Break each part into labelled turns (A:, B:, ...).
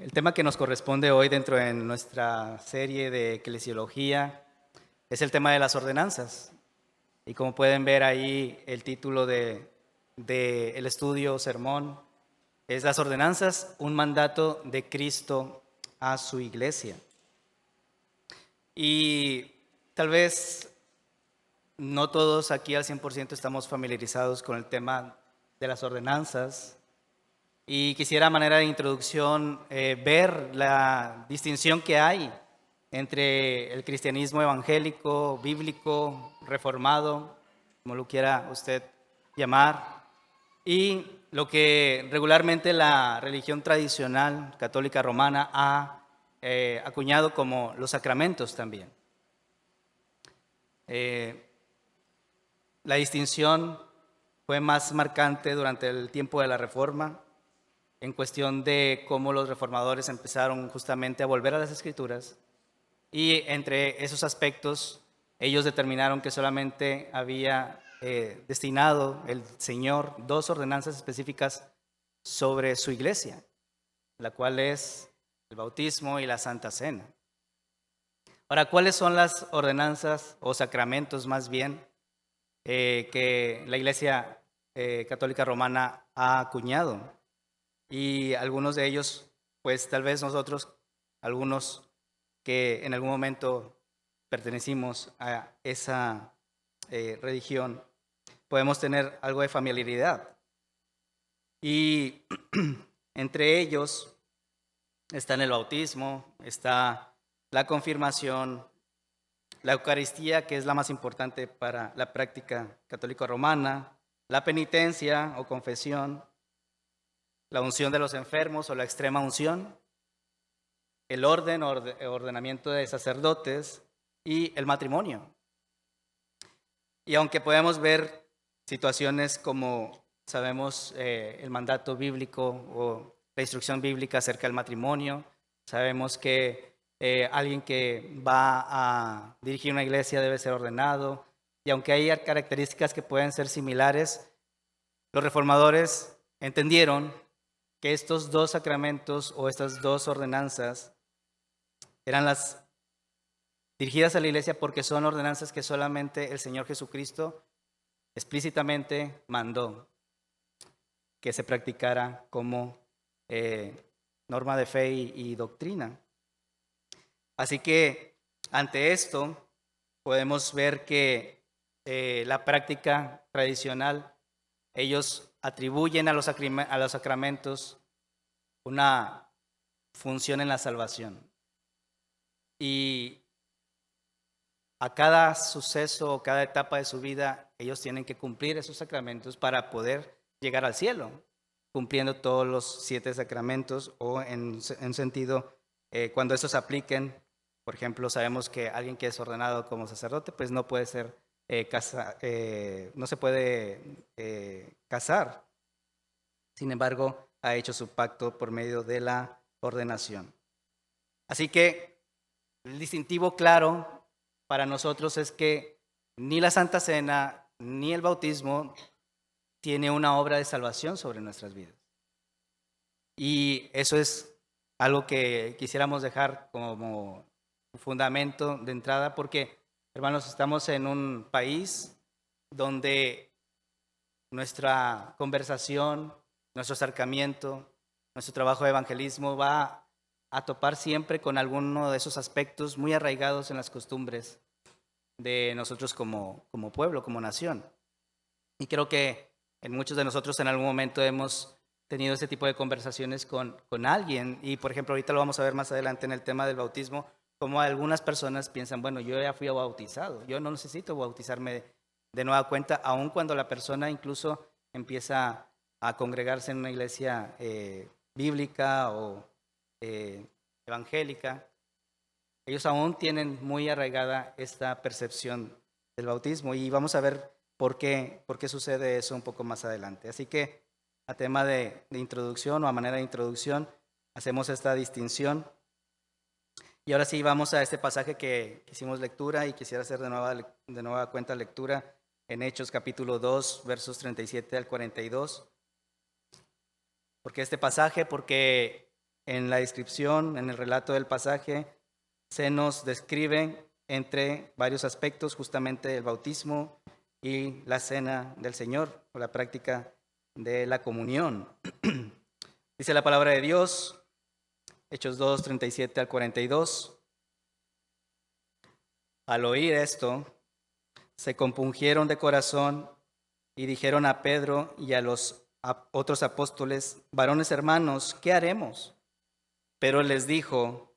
A: El tema que nos corresponde hoy dentro de nuestra serie de eclesiología es el tema de las ordenanzas. Y como pueden ver ahí, el título de el estudio o sermón es Las ordenanzas, un mandato de Cristo a su iglesia. Y tal vez no todos aquí al 100% estamos familiarizados con el tema de las ordenanzas. Y quisiera a manera de introducción ver la distinción que hay entre el cristianismo evangélico, bíblico, reformado, como lo quiera usted llamar, y lo que regularmente la religión tradicional católica romana ha acuñado como los sacramentos también. La distinción fue más marcante durante el tiempo de la Reforma, en cuestión de cómo los reformadores empezaron justamente a volver a las Escrituras, y entre esos aspectos ellos determinaron que solamente había destinado el Señor dos ordenanzas específicas sobre su iglesia, la cual es el bautismo y la Santa Cena. Ahora, ¿cuáles son las ordenanzas o sacramentos más bien que la Iglesia Católica Romana ha acuñado? Y algunos de ellos, pues tal vez nosotros, algunos que en algún momento pertenecimos a esa religión, podemos tener algo de familiaridad. Y entre ellos están el bautismo, está la confirmación, la Eucaristía, que es la más importante para la práctica católica romana, la penitencia o confesión, la unción de los enfermos o la extrema unción, el ordenamiento de sacerdotes y el matrimonio. Y aunque podemos ver situaciones como, sabemos, el mandato bíblico o la instrucción bíblica acerca del matrimonio, sabemos que alguien que va a dirigir una iglesia debe ser ordenado, y aunque hay características que pueden ser similares, los reformadores entendieron que estos dos sacramentos o estas dos ordenanzas eran las dirigidas a la iglesia porque son ordenanzas que solamente el Señor Jesucristo explícitamente mandó que se practicara como norma de fe y doctrina. Así que ante esto podemos ver que la práctica tradicional, ellos atribuyen a los sacramentos una función en la salvación. Y a cada suceso o cada etapa de su vida, ellos tienen que cumplir esos sacramentos para poder llegar al cielo, cumpliendo todos los 7 sacramentos, o en sentido, cuando estos apliquen. Por ejemplo, sabemos que alguien que es ordenado como sacerdote, pues no puede ser no se puede casar. Sin embargo, ha hecho su pacto por medio de la ordenación. Así que el distintivo claro para nosotros es que ni la Santa Cena ni el bautismo tiene una obra de salvación sobre nuestras vidas. Y eso es algo que quisiéramos dejar como fundamento de entrada, porque, hermanos, estamos en un país donde nuestra conversación, nuestro acercamiento, nuestro trabajo de evangelismo va a topar siempre con alguno de esos aspectos muy arraigados en las costumbres de nosotros como pueblo, como nación. Y creo que en muchos de nosotros en algún momento hemos tenido ese tipo de conversaciones con alguien. Y por ejemplo, ahorita lo vamos a ver más adelante en el tema del bautismo, como algunas personas piensan, bueno, yo ya fui bautizado, yo no necesito bautizarme de nueva cuenta, aun cuando la persona incluso empieza a congregarse en una iglesia bíblica o evangélica. Ellos aún tienen muy arraigada esta percepción del bautismo, y vamos a ver por qué sucede eso un poco más adelante. Así que a tema de introducción o a manera de introducción hacemos esta distinción. Y ahora sí vamos a este pasaje que hicimos lectura, y quisiera hacer de nueva cuenta lectura en Hechos capítulo 2, versos 37 al 42. ¿Por qué este pasaje? Porque en la descripción, en el relato del pasaje, se nos describe entre varios aspectos justamente el bautismo y la cena del Señor, o la práctica de la comunión. Dice la palabra de Dios, Hechos 2, 37 al 42. Al oír esto, se compungieron de corazón y dijeron a Pedro y a los otros apóstoles: varones hermanos, ¿qué haremos? Pero les dijo: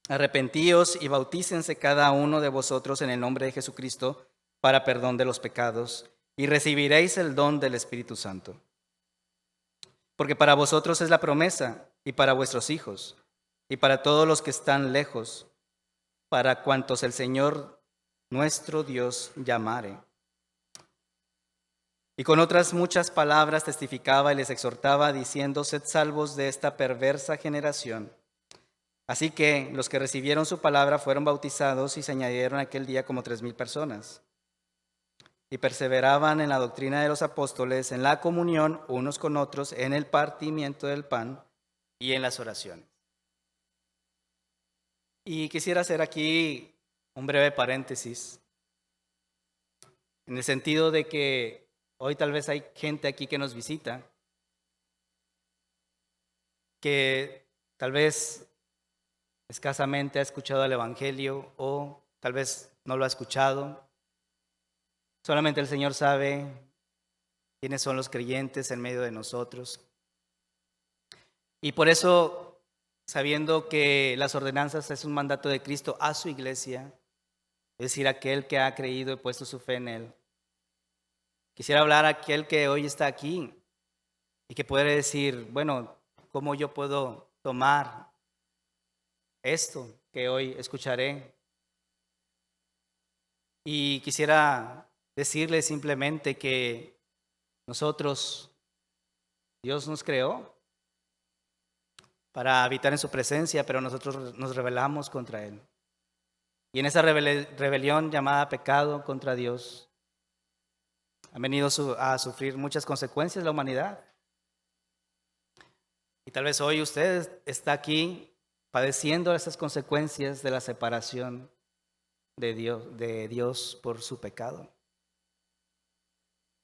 A: arrepentíos y bautícense cada uno de vosotros en el nombre de Jesucristo para perdón de los pecados, y recibiréis el don del Espíritu Santo. Porque para vosotros es la promesa, y para vuestros hijos, y para todos los que están lejos, para cuantos el Señor nuestro Dios llamare. Y con otras muchas palabras testificaba y les exhortaba, diciendo: sed salvos de esta perversa generación. Así que los que recibieron su palabra fueron bautizados, y se añadieron aquel día como 3,000 personas. Y perseveraban en la doctrina de los apóstoles, en la comunión unos con otros, en el partimiento del pan y en las oraciones. Y quisiera hacer aquí un breve paréntesis, en el sentido de que hoy tal vez hay gente aquí que nos visita, que tal vez escasamente ha escuchado el Evangelio o tal vez no lo ha escuchado. Solamente el Señor sabe quiénes son los creyentes en medio de nosotros. Y por eso, sabiendo que las ordenanzas es un mandato de Cristo a su iglesia, es decir, aquel que ha creído y puesto su fe en Él, quisiera hablar a aquel que hoy está aquí y que puede decir: bueno, ¿cómo yo puedo tomar esto que hoy escucharé? Y quisiera decirle simplemente que nosotros, Dios nos creó para habitar en su presencia, pero nosotros nos rebelamos contra Él. Y en esa rebelión llamada pecado contra Dios, han venido a sufrir muchas consecuencias la humanidad. Y tal vez hoy usted está aquí padeciendo esas consecuencias de la separación de Dios por su pecado.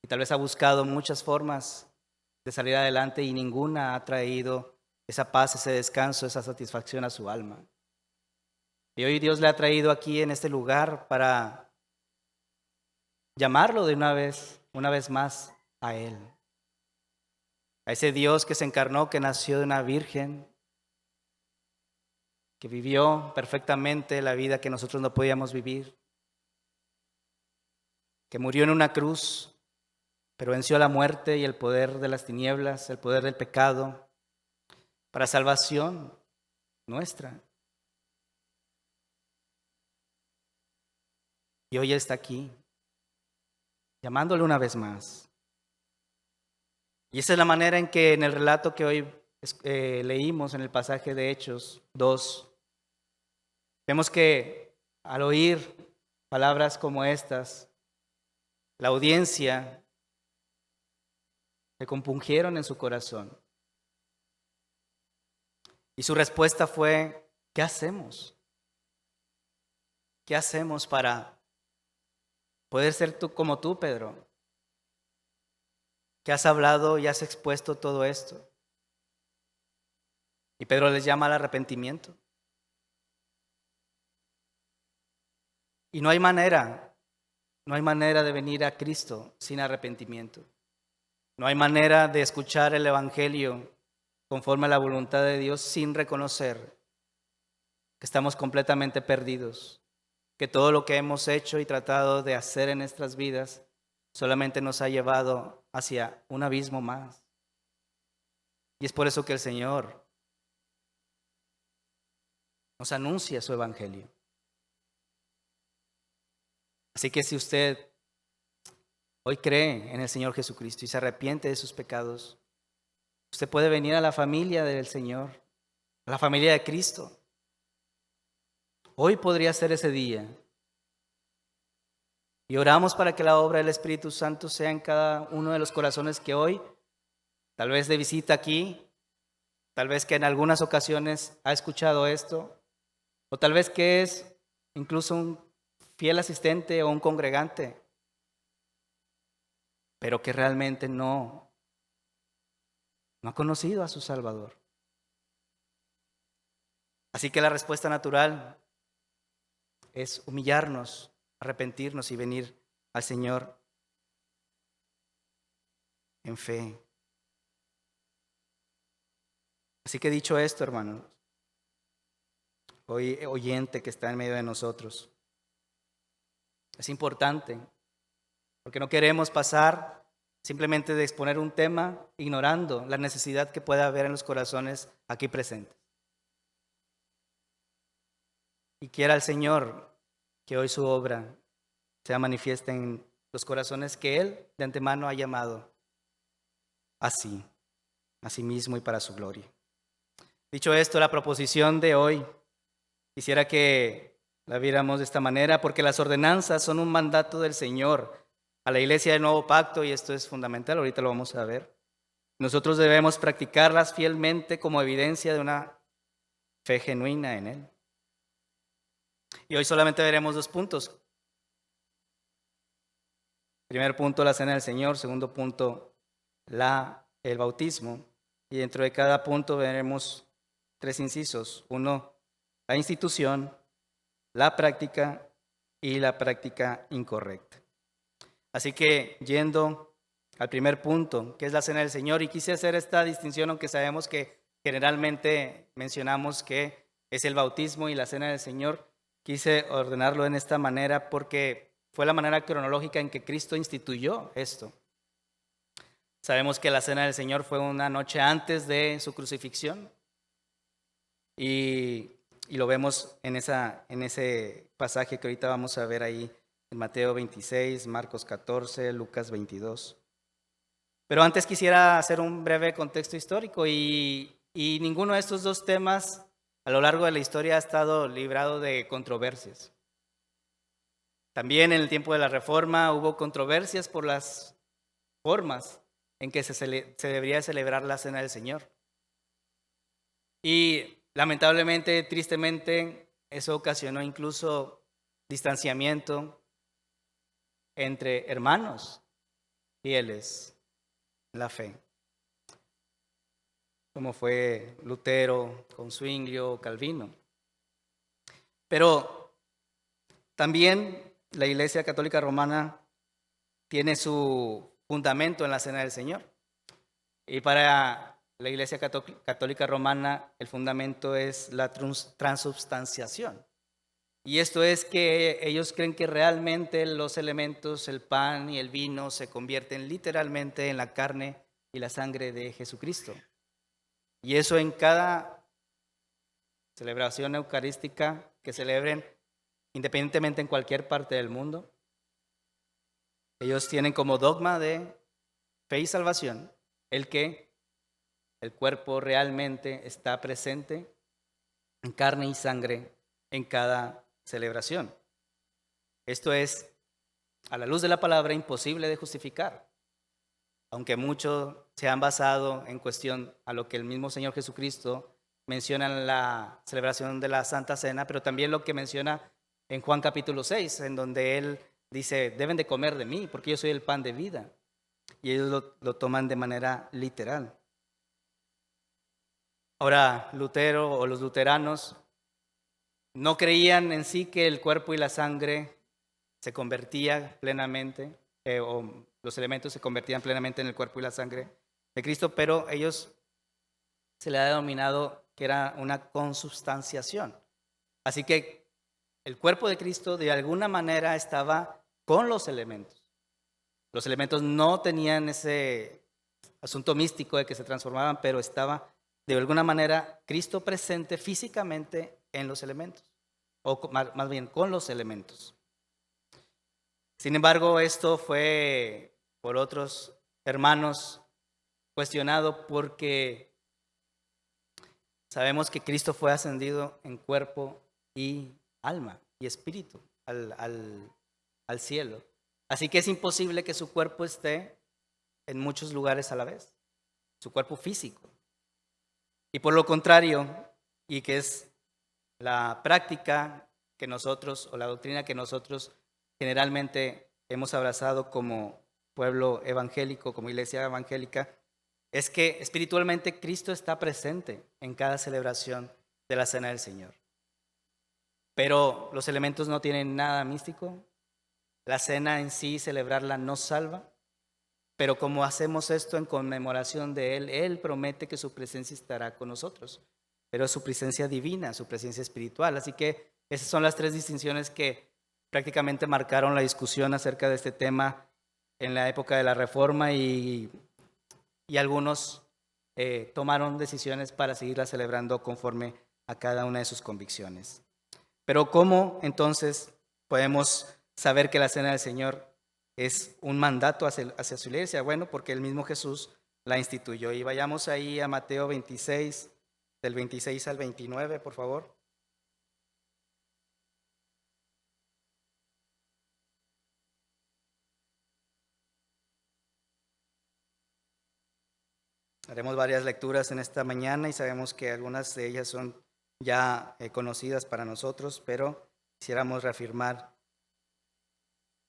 A: Y tal vez ha buscado muchas formas de salir adelante y ninguna ha traído esa paz, ese descanso, esa satisfacción a su alma. Y hoy Dios le ha traído aquí en este lugar para llamarlo de una vez más a Él. A ese Dios que se encarnó, que nació de una virgen, que vivió perfectamente la vida que nosotros no podíamos vivir, que murió en una cruz, pero venció la muerte y el poder de las tinieblas, el poder del pecado, para salvación nuestra. Y hoy Él está aquí, llamándole una vez más. Y esa es la manera en que en el relato que hoy leímos en el pasaje de Hechos 2, vemos que al oír palabras como estas, la audiencia se compungieron en su corazón. Y su respuesta fue: ¿qué hacemos? ¿Qué hacemos para poder ser como tú, Pedro? Que has hablado y has expuesto todo esto. Y Pedro les llama al arrepentimiento. Y no hay manera de venir a Cristo sin arrepentimiento. No hay manera de escuchar el Evangelio conforme a la voluntad de Dios sin reconocer que estamos completamente perdidos, que todo lo que hemos hecho y tratado de hacer en nuestras vidas solamente nos ha llevado hacia un abismo más. Y es por eso que el Señor nos anuncia su Evangelio. Así que si usted hoy cree en el Señor Jesucristo y se arrepiente de sus pecados, usted puede venir a la familia del Señor, a la familia de Cristo. Hoy podría ser ese día. Y oramos para que la obra del Espíritu Santo sea en cada uno de los corazones que hoy, tal vez de visita aquí, tal vez que en algunas ocasiones ha escuchado esto, o tal vez que es incluso un fiel asistente o un congregante, pero que realmente no ha conocido a su Salvador. Así que la respuesta natural es humillarnos, arrepentirnos y venir al Señor en fe. Así que dicho esto, hermanos, hoy oyente que está en medio de nosotros, es importante, porque no queremos pasar simplemente de exponer un tema ignorando la necesidad que pueda haber en los corazones aquí presentes. Y quiera el Señor que hoy su obra sea manifiesta en los corazones que Él de antemano ha llamado así, a sí mismo y para su gloria. Dicho esto, la proposición de hoy, quisiera que la viéramos de esta manera, porque las ordenanzas son un mandato del Señor a la iglesia del Nuevo Pacto, y esto es fundamental, ahorita lo vamos a ver. Nosotros debemos practicarlas fielmente como evidencia de una fe genuina en Él. Y hoy solamente veremos 2 puntos. Primer punto, la cena del Señor. Segundo punto, el bautismo. Y dentro de cada punto veremos 3 incisos. 1, la institución, la práctica y la práctica incorrecta. Así que yendo al primer punto, que es la cena del Señor, y quise hacer esta distinción, aunque sabemos que generalmente mencionamos que es el bautismo y la cena del Señor, quise ordenarlo en esta manera porque fue la manera cronológica en que Cristo instituyó esto. Sabemos que la cena del Señor fue una noche antes de su crucifixión y lo vemos en ese pasaje que ahorita vamos a ver ahí en Mateo 26, Marcos 14, Lucas 22. Pero antes quisiera hacer un breve contexto histórico y ninguno de estos 2 temas a lo largo de la historia ha estado librado de controversias. También en el tiempo de la Reforma hubo controversias por las formas en que se debería celebrar la Cena del Señor. Y lamentablemente, tristemente, eso ocasionó incluso distanciamiento entre hermanos fieles en la fe, como fue Lutero con Zwinglio, Calvino. Pero también la Iglesia Católica Romana tiene su fundamento en la Cena del Señor. Y para la Iglesia Católica Romana el fundamento es la transubstanciación. Y esto es que ellos creen que realmente los elementos, el pan y el vino, se convierten literalmente en la carne y la sangre de Jesucristo. Y eso en cada celebración eucarística que celebren, independientemente en cualquier parte del mundo, ellos tienen como dogma de fe y salvación el que el cuerpo realmente está presente en carne y sangre en cada celebración. Esto es, a la luz de la palabra, imposible de justificar, aunque muchos se han basado en cuestión a lo que el mismo Señor Jesucristo menciona en la celebración de la Santa Cena, pero también lo que menciona en Juan capítulo 6, en donde Él dice, deben de comer de mí, porque yo soy el pan de vida. Y ellos lo toman de manera literal. Ahora, Lutero o los luteranos no creían en sí que el cuerpo y la sangre se convertían plenamente, o los elementos se convertían plenamente en el cuerpo y la sangre de Cristo, pero ellos se le ha denominado que era una consubstanciación. Así que el cuerpo de Cristo de alguna manera estaba con los elementos. Los elementos no tenían ese asunto místico de que se transformaban, pero estaba de alguna manera Cristo presente físicamente en los elementos, o más bien con los elementos. Sin embargo, esto fue por otros hermanos cuestionado porque sabemos que Cristo fue ascendido en cuerpo y alma y espíritu al cielo. Así que es imposible que su cuerpo esté en muchos lugares a la vez, su cuerpo físico. Y por lo contrario, y que es la práctica que nosotros, o la doctrina que nosotros generalmente hemos abrazado como pueblo evangélico, como iglesia evangélica, es que espiritualmente Cristo está presente en cada celebración de la Cena del Señor. Pero los elementos no tienen nada místico. La cena en sí, celebrarla, nos salva. Pero como hacemos esto en conmemoración de Él promete que su presencia estará con nosotros. Pero es su presencia divina, su presencia espiritual. Así que esas son las tres distinciones que prácticamente marcaron la discusión acerca de este tema en la época de la Reforma y algunos tomaron decisiones para seguirla celebrando conforme a cada una de sus convicciones. Pero ¿cómo entonces podemos saber que la Cena del Señor es un mandato hacia su iglesia? Bueno, porque el mismo Jesús la instituyó. Y vayamos ahí a Mateo 26, del 26 al 29, por favor. Haremos varias lecturas en esta mañana y sabemos que algunas de ellas son ya conocidas para nosotros, pero quisiéramos reafirmar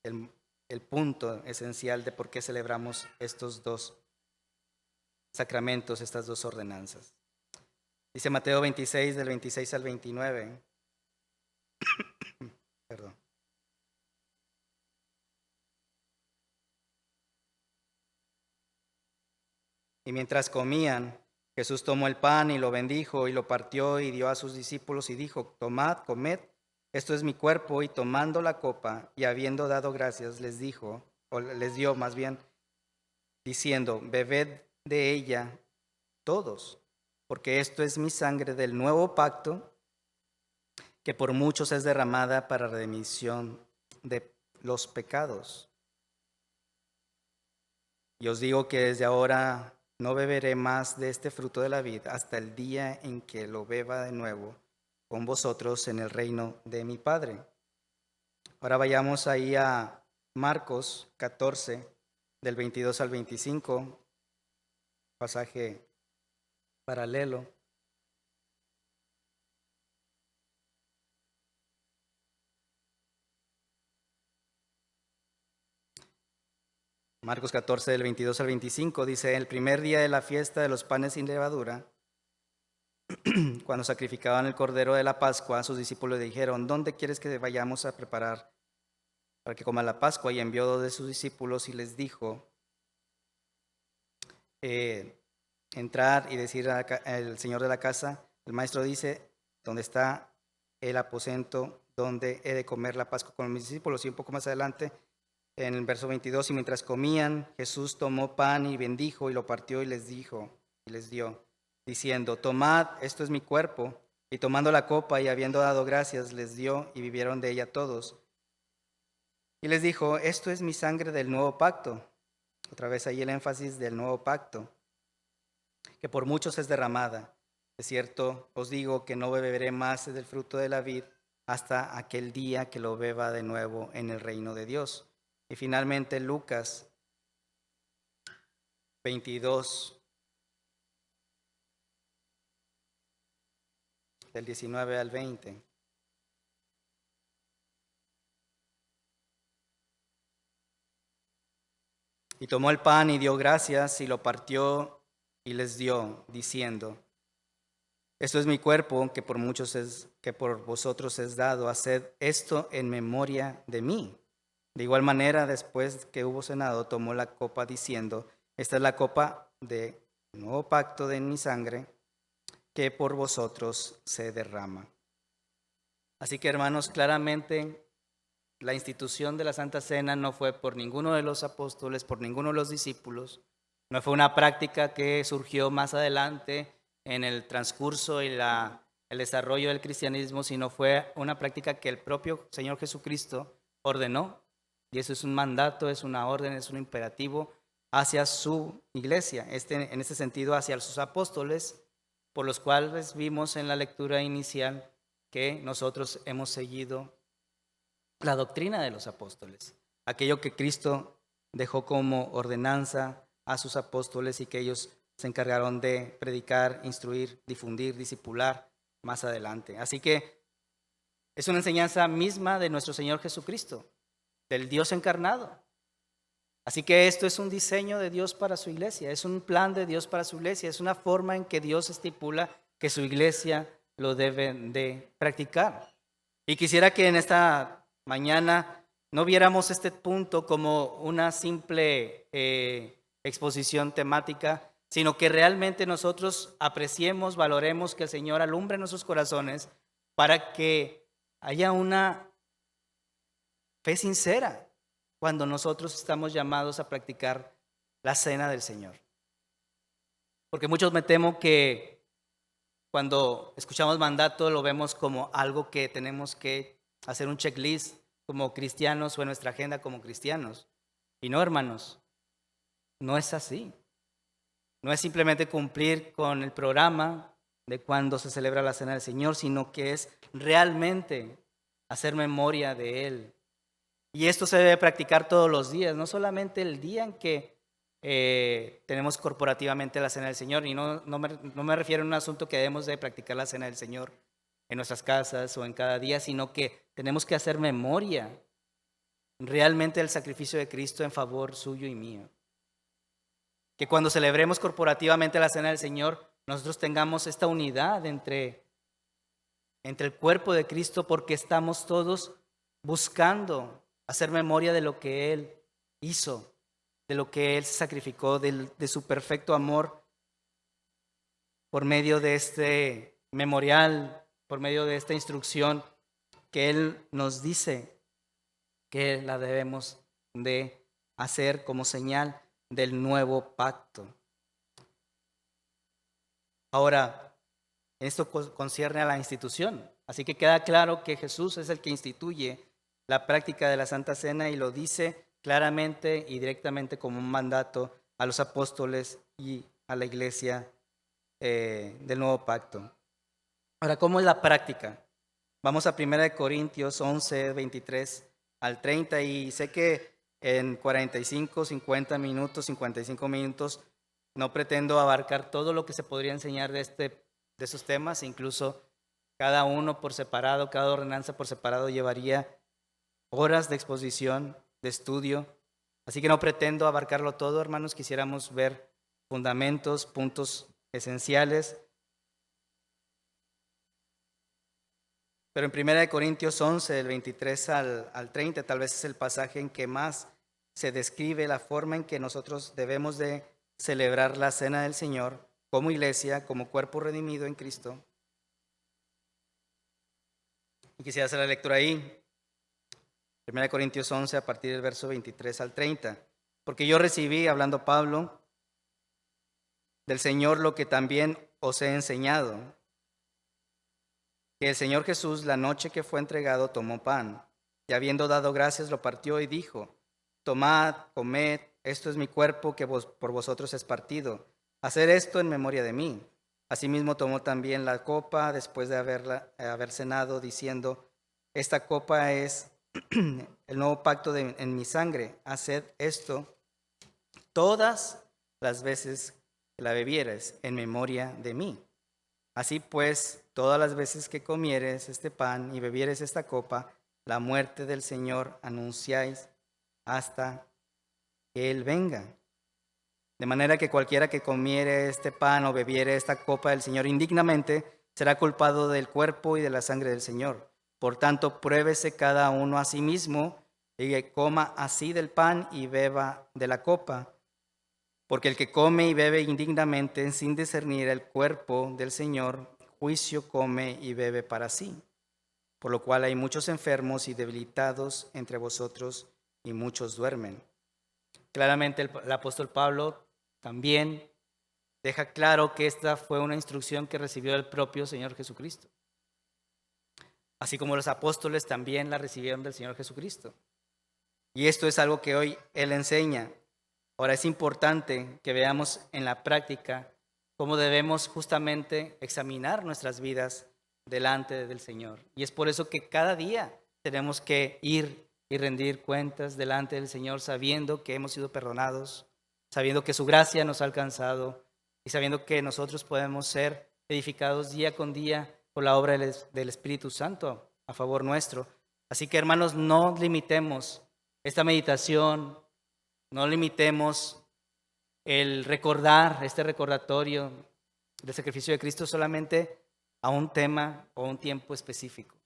A: el punto esencial de por qué celebramos estos dos sacramentos, estas dos ordenanzas. Dice Mateo 26, del 26 al 29. Perdón. Y mientras comían, Jesús tomó el pan y lo bendijo y lo partió y dio a sus discípulos y dijo: tomad, comed, esto es mi cuerpo. Y tomando la copa y habiendo dado gracias, les dijo, o les dio más bien, diciendo: bebed de ella todos, porque esto es mi sangre del nuevo pacto, que por muchos es derramada para remisión de los pecados. Y os digo que desde ahora no beberé más de este fruto de la vid hasta el día en que lo beba de nuevo con vosotros en el reino de mi Padre. Ahora vayamos ahí a Marcos 14, del 22 al 25, pasaje paralelo. Marcos 14, del 22 al 25, dice: el primer día de la fiesta de los panes sin levadura, cuando sacrificaban el cordero de la Pascua, sus discípulos le dijeron: ¿dónde quieres que vayamos a preparar para que coma la Pascua? Y envió dos de sus discípulos y les dijo: entrar y decir al señor de la casa: el maestro dice, ¿dónde está el aposento donde he de comer la Pascua con mis discípulos? Y un poco más adelante, en el verso 22, y mientras comían, Jesús tomó pan y bendijo y lo partió y les dijo, y les dio, diciendo: tomad, esto es mi cuerpo. Y tomando la copa y habiendo dado gracias, les dio, y bebieron de ella todos. Y les dijo: esto es mi sangre del nuevo pacto. Otra vez ahí el énfasis del nuevo pacto, que por muchos es derramada. De cierto os digo que no beberé más del fruto de la vid hasta aquel día que lo beba de nuevo en el reino de Dios. Y finalmente Lucas 22, del 19 al 20. Y tomó el pan y dio gracias y lo partió y les dio, diciendo: esto es mi cuerpo que por que por vosotros es dado. Haced esto en memoria de mí. De igual manera, después que hubo cenado, tomó la copa diciendo: esta es la copa del nuevo pacto de mi sangre, que por vosotros se derrama. Así que, hermanos, claramente la institución de la Santa Cena no fue por ninguno de los apóstoles, por ninguno de los discípulos. No fue una práctica que surgió más adelante en el transcurso y el desarrollo del cristianismo, sino fue una práctica que el propio Señor Jesucristo ordenó. Y eso es un mandato, es una orden, es un imperativo hacia su iglesia, en este sentido hacia sus apóstoles, por los cuales vimos en la lectura inicial que nosotros hemos seguido la doctrina de los apóstoles, aquello que Cristo dejó como ordenanza a sus apóstoles y que ellos se encargaron de predicar, instruir, difundir, discipular más adelante. Así que es una enseñanza misma de nuestro Señor Jesucristo, del Dios encarnado. Así que esto es un diseño de Dios para su iglesia, es un plan de Dios para su iglesia, es una forma en que Dios estipula que su iglesia lo debe de practicar. Y quisiera que en esta mañana no viéramos este punto como una simple exposición temática, sino que realmente nosotros apreciemos, valoremos que el Señor alumbre nuestros corazones para que haya una fe sincera cuando nosotros estamos llamados a practicar la cena del Señor. Porque muchos me temo que cuando escuchamos mandato lo vemos como algo que tenemos que hacer un checklist como cristianos o en nuestra agenda como cristianos. Y no, hermanos, no es así. No es simplemente cumplir con el programa de cuando se celebra la cena del Señor, sino que es realmente hacer memoria de Él. Y esto se debe practicar todos los días, no solamente el día en que tenemos corporativamente la cena del Señor. Y no me refiero a un asunto que debemos de practicar la cena del Señor en nuestras casas o en cada día, sino que tenemos que hacer memoria realmente del sacrificio de Cristo en favor suyo y mío. Que cuando celebremos corporativamente la cena del Señor, nosotros tengamos esta unidad entre el cuerpo de Cristo, porque estamos todos buscando hacer memoria de lo que Él hizo, de lo que Él sacrificó, de su perfecto amor por medio de este memorial, por medio de esta instrucción que Él nos dice que la debemos de hacer como señal del nuevo pacto. Ahora, esto concierne a la institución, así que queda claro que Jesús es el que instituye la práctica de la Santa Cena y lo dice claramente y directamente como un mandato a los apóstoles y a la iglesia del nuevo pacto. Ahora, ¿cómo es la práctica? Vamos a 1 Corintios 11, 23 al 30 y sé que en 45, 50 minutos, 55 minutos no pretendo abarcar todo lo que se podría enseñar de esos temas, incluso cada uno por separado, cada ordenanza por separado llevaría horas de exposición, de estudio. Así que no pretendo abarcarlo todo, hermanos. Quisiéramos ver fundamentos, puntos esenciales. Pero en 1 Corintios 11, del 23 al 30, tal vez es el pasaje en que más se describe la forma en que nosotros debemos de celebrar la cena del Señor como iglesia, como cuerpo redimido en Cristo. Y quisiera hacer la lectura ahí. 1 Corintios 11, a partir del verso 23 al 30. Porque yo recibí, hablando Pablo, del Señor lo que también os he enseñado, que el Señor Jesús, la noche que fue entregado, tomó pan, y habiendo dado gracias, lo partió y dijo: tomad, comed, esto es mi cuerpo que por vosotros es partido. Haced esto en memoria de mí. Asimismo tomó también la copa después de haber cenado, diciendo: esta copa es el nuevo pacto en mi sangre. Haced esto todas las veces que la bebieres en memoria de mí. Así pues, todas las veces que comieres este pan y bebieres esta copa, la muerte del Señor anunciáis hasta que Él venga. De manera que cualquiera que comiere este pan o bebiere esta copa del Señor indignamente, será culpado del cuerpo y de la sangre del Señor. Por tanto, pruébese cada uno a sí mismo y que coma así del pan y beba de la copa. Porque el que come y bebe indignamente sin discernir el cuerpo del Señor, juicio come y bebe para sí. Por lo cual hay muchos enfermos y debilitados entre vosotros y muchos duermen. Claramente el apóstol Pablo también deja claro que esta fue una instrucción que recibió del propio Señor Jesucristo. Así como los apóstoles también la recibieron del Señor Jesucristo. Y esto es algo que hoy Él enseña. Ahora es importante que veamos en la práctica cómo debemos justamente examinar nuestras vidas delante del Señor. Y es por eso que cada día tenemos que ir y rendir cuentas delante del Señor, sabiendo que hemos sido perdonados, sabiendo que su gracia nos ha alcanzado, y sabiendo que nosotros podemos ser edificados día con día por la obra del Espíritu Santo a favor nuestro. Así que, hermanos, no limitemos esta meditación, no limitemos el recordar, este recordatorio del sacrificio de Cristo solamente a un tema o un tiempo específico.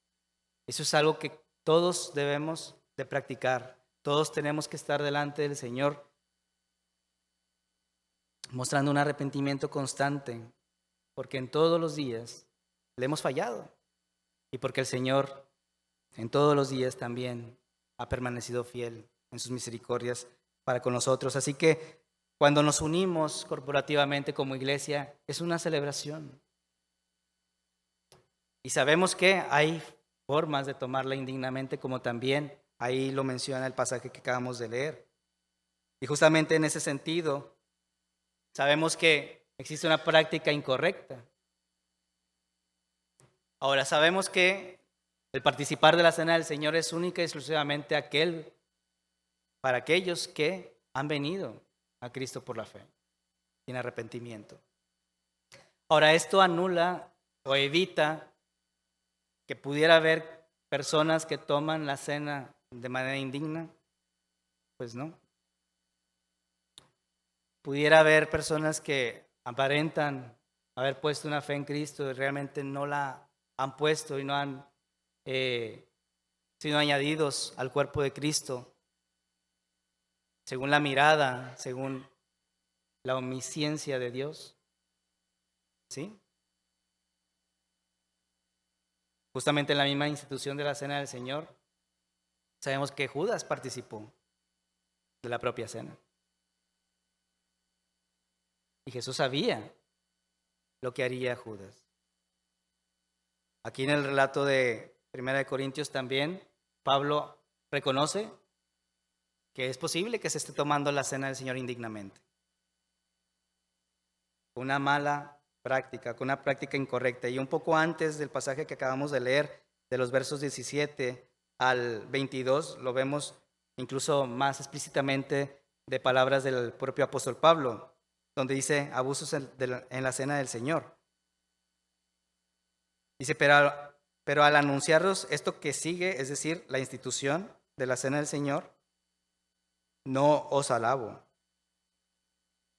A: Eso es algo que todos debemos de practicar. Todos tenemos que estar delante del Señor mostrando un arrepentimiento constante, porque en todos los días le hemos fallado y porque el Señor en todos los días también ha permanecido fiel en sus misericordias para con nosotros. Así que cuando nos unimos corporativamente como iglesia, es una celebración. Y sabemos que hay formas de tomarla indignamente, como también ahí lo menciona el pasaje que acabamos de leer. Y justamente en ese sentido, sabemos que existe una práctica incorrecta. Ahora, sabemos que el participar de la cena del Señor es única y exclusivamente para aquellos que han venido a Cristo por la fe, sin arrepentimiento. Ahora, esto anula o evita que pudiera haber personas que toman la cena de manera indigna. Pues no. Pudiera haber personas que aparentan haber puesto una fe en Cristo y realmente no la han puesto y no han sido añadidos al cuerpo de Cristo, según la mirada, según la omnisciencia de Dios. ¿Sí? Justamente en la misma institución de la Cena del Señor, sabemos que Judas participó de la propia cena. Y Jesús sabía lo que haría Judas. Aquí en el relato de 1 Corintios también, Pablo reconoce que es posible que se esté tomando la cena del Señor indignamente. Una mala práctica, con una práctica incorrecta. Y un poco antes del pasaje que acabamos de leer, de los versos 17 al 22, lo vemos incluso más explícitamente de palabras del propio apóstol Pablo, donde dice abusos en la cena del Señor. Dice, pero al anunciaros esto que sigue, es decir, la institución de la cena del Señor, no os alabo,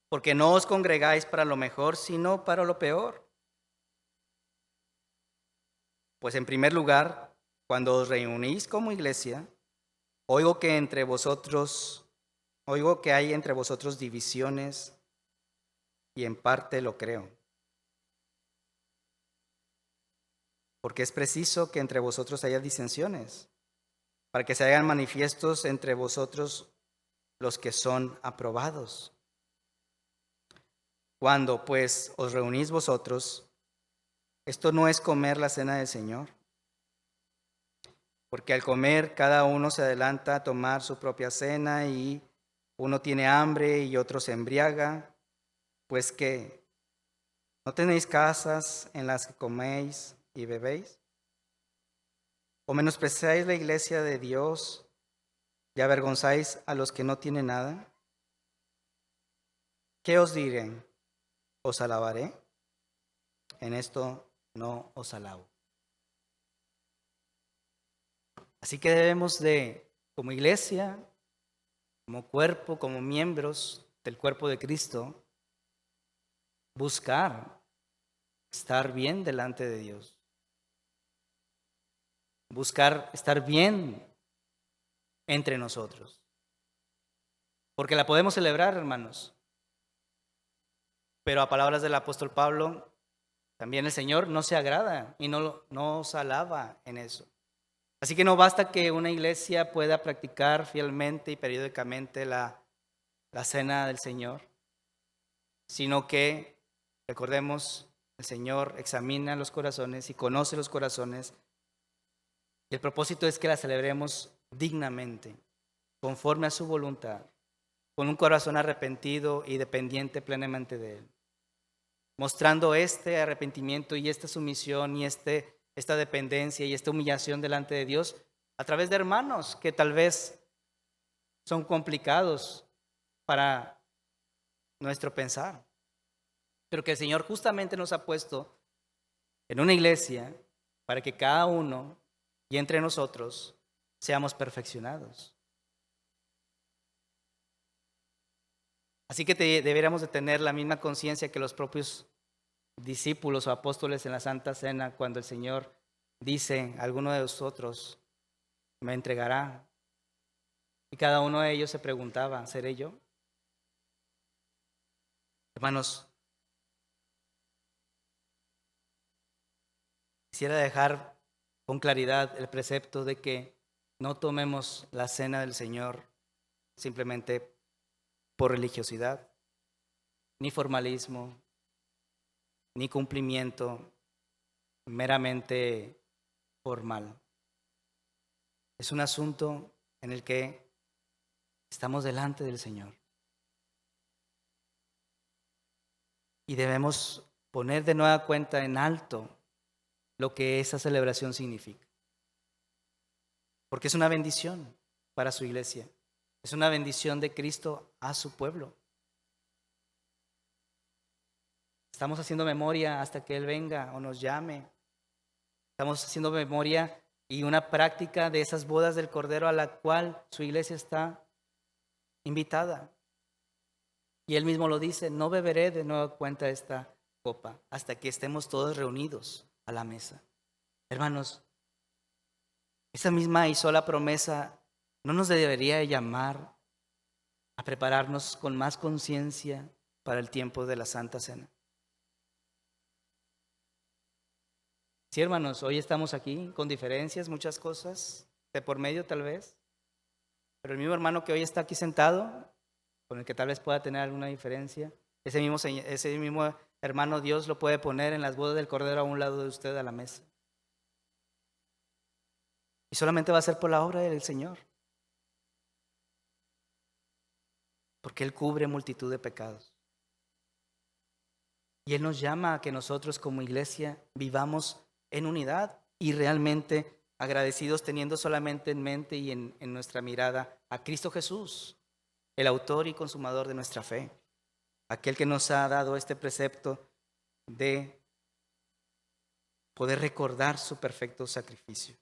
A: porque no os congregáis para lo mejor, sino para lo peor. Pues en primer lugar, cuando os reunís como iglesia, oigo que hay entre vosotros divisiones, y en parte lo creo. Porque es preciso que entre vosotros haya disensiones, para que se hagan manifiestos entre vosotros los que son aprobados. Cuando pues os reunís vosotros, esto no es comer la cena del Señor, porque al comer cada uno se adelanta a tomar su propia cena y uno tiene hambre y otro se embriaga, pues que ¿no tenéis casas en las que coméis y bebéis? ¿O menospreciáis la iglesia de Dios y avergonzáis a los que no tienen nada? ¿Qué os diré? ¿Os alabaré? En esto no os alabo. Así que debemos de, como iglesia, como cuerpo, como miembros del cuerpo de Cristo, buscar estar bien delante de Dios. Buscar estar bien entre nosotros. Porque la podemos celebrar, hermanos. Pero a palabras del apóstol Pablo, también el Señor no se agrada y no os alaba en eso. Así que no basta que una iglesia pueda practicar fielmente y periódicamente la cena del Señor, sino que, recordemos, el Señor examina los corazones y conoce los corazones. Y el propósito es que la celebremos dignamente, conforme a su voluntad, con un corazón arrepentido y dependiente plenamente de Él, mostrando este arrepentimiento y esta sumisión y esta dependencia y esta humillación delante de Dios a través de hermanos que tal vez son complicados para nuestro pensar, pero que el Señor justamente nos ha puesto en una iglesia para que cada uno y entre nosotros seamos perfeccionados. Así que deberíamos de tener la misma conciencia que los propios discípulos o apóstoles en la Santa Cena, cuando el Señor dice: alguno de vosotros me entregará. Y cada uno de ellos se preguntaba: ¿seré yo? Hermanos, quisiera dejar con claridad el precepto de que no tomemos la cena del Señor simplemente por religiosidad, ni formalismo, ni cumplimiento meramente formal. Es un asunto en el que estamos delante del Señor y debemos poner de nueva cuenta en alto lo que esa celebración significa, porque es una bendición para su iglesia, es una bendición de Cristo a su pueblo. Estamos haciendo memoria hasta que Él venga o nos llame. Estamos haciendo memoria y una práctica de esas bodas del Cordero a la cual su iglesia está invitada. Y Él mismo lo dice: no beberé de nueva cuenta esta copa hasta que estemos todos reunidos a la mesa. Hermanos, esa misma y sola promesa no nos debería llamar a prepararnos con más conciencia para el tiempo de la Santa Cena. Sí, hermanos, hoy estamos aquí con diferencias, muchas cosas, de por medio tal vez, pero el mismo hermano que hoy está aquí sentado, con el que tal vez pueda tener alguna diferencia, ese mismo hermano Dios lo puede poner en las bodas del Cordero a un lado de usted a la mesa. Y solamente va a ser por la obra del Señor, porque Él cubre multitud de pecados. Y Él nos llama a que nosotros como iglesia vivamos en unidad y realmente agradecidos, teniendo solamente en mente y en nuestra mirada a Cristo Jesús, el autor y consumador de nuestra fe, aquel que nos ha dado este precepto de poder recordar su perfecto sacrificio.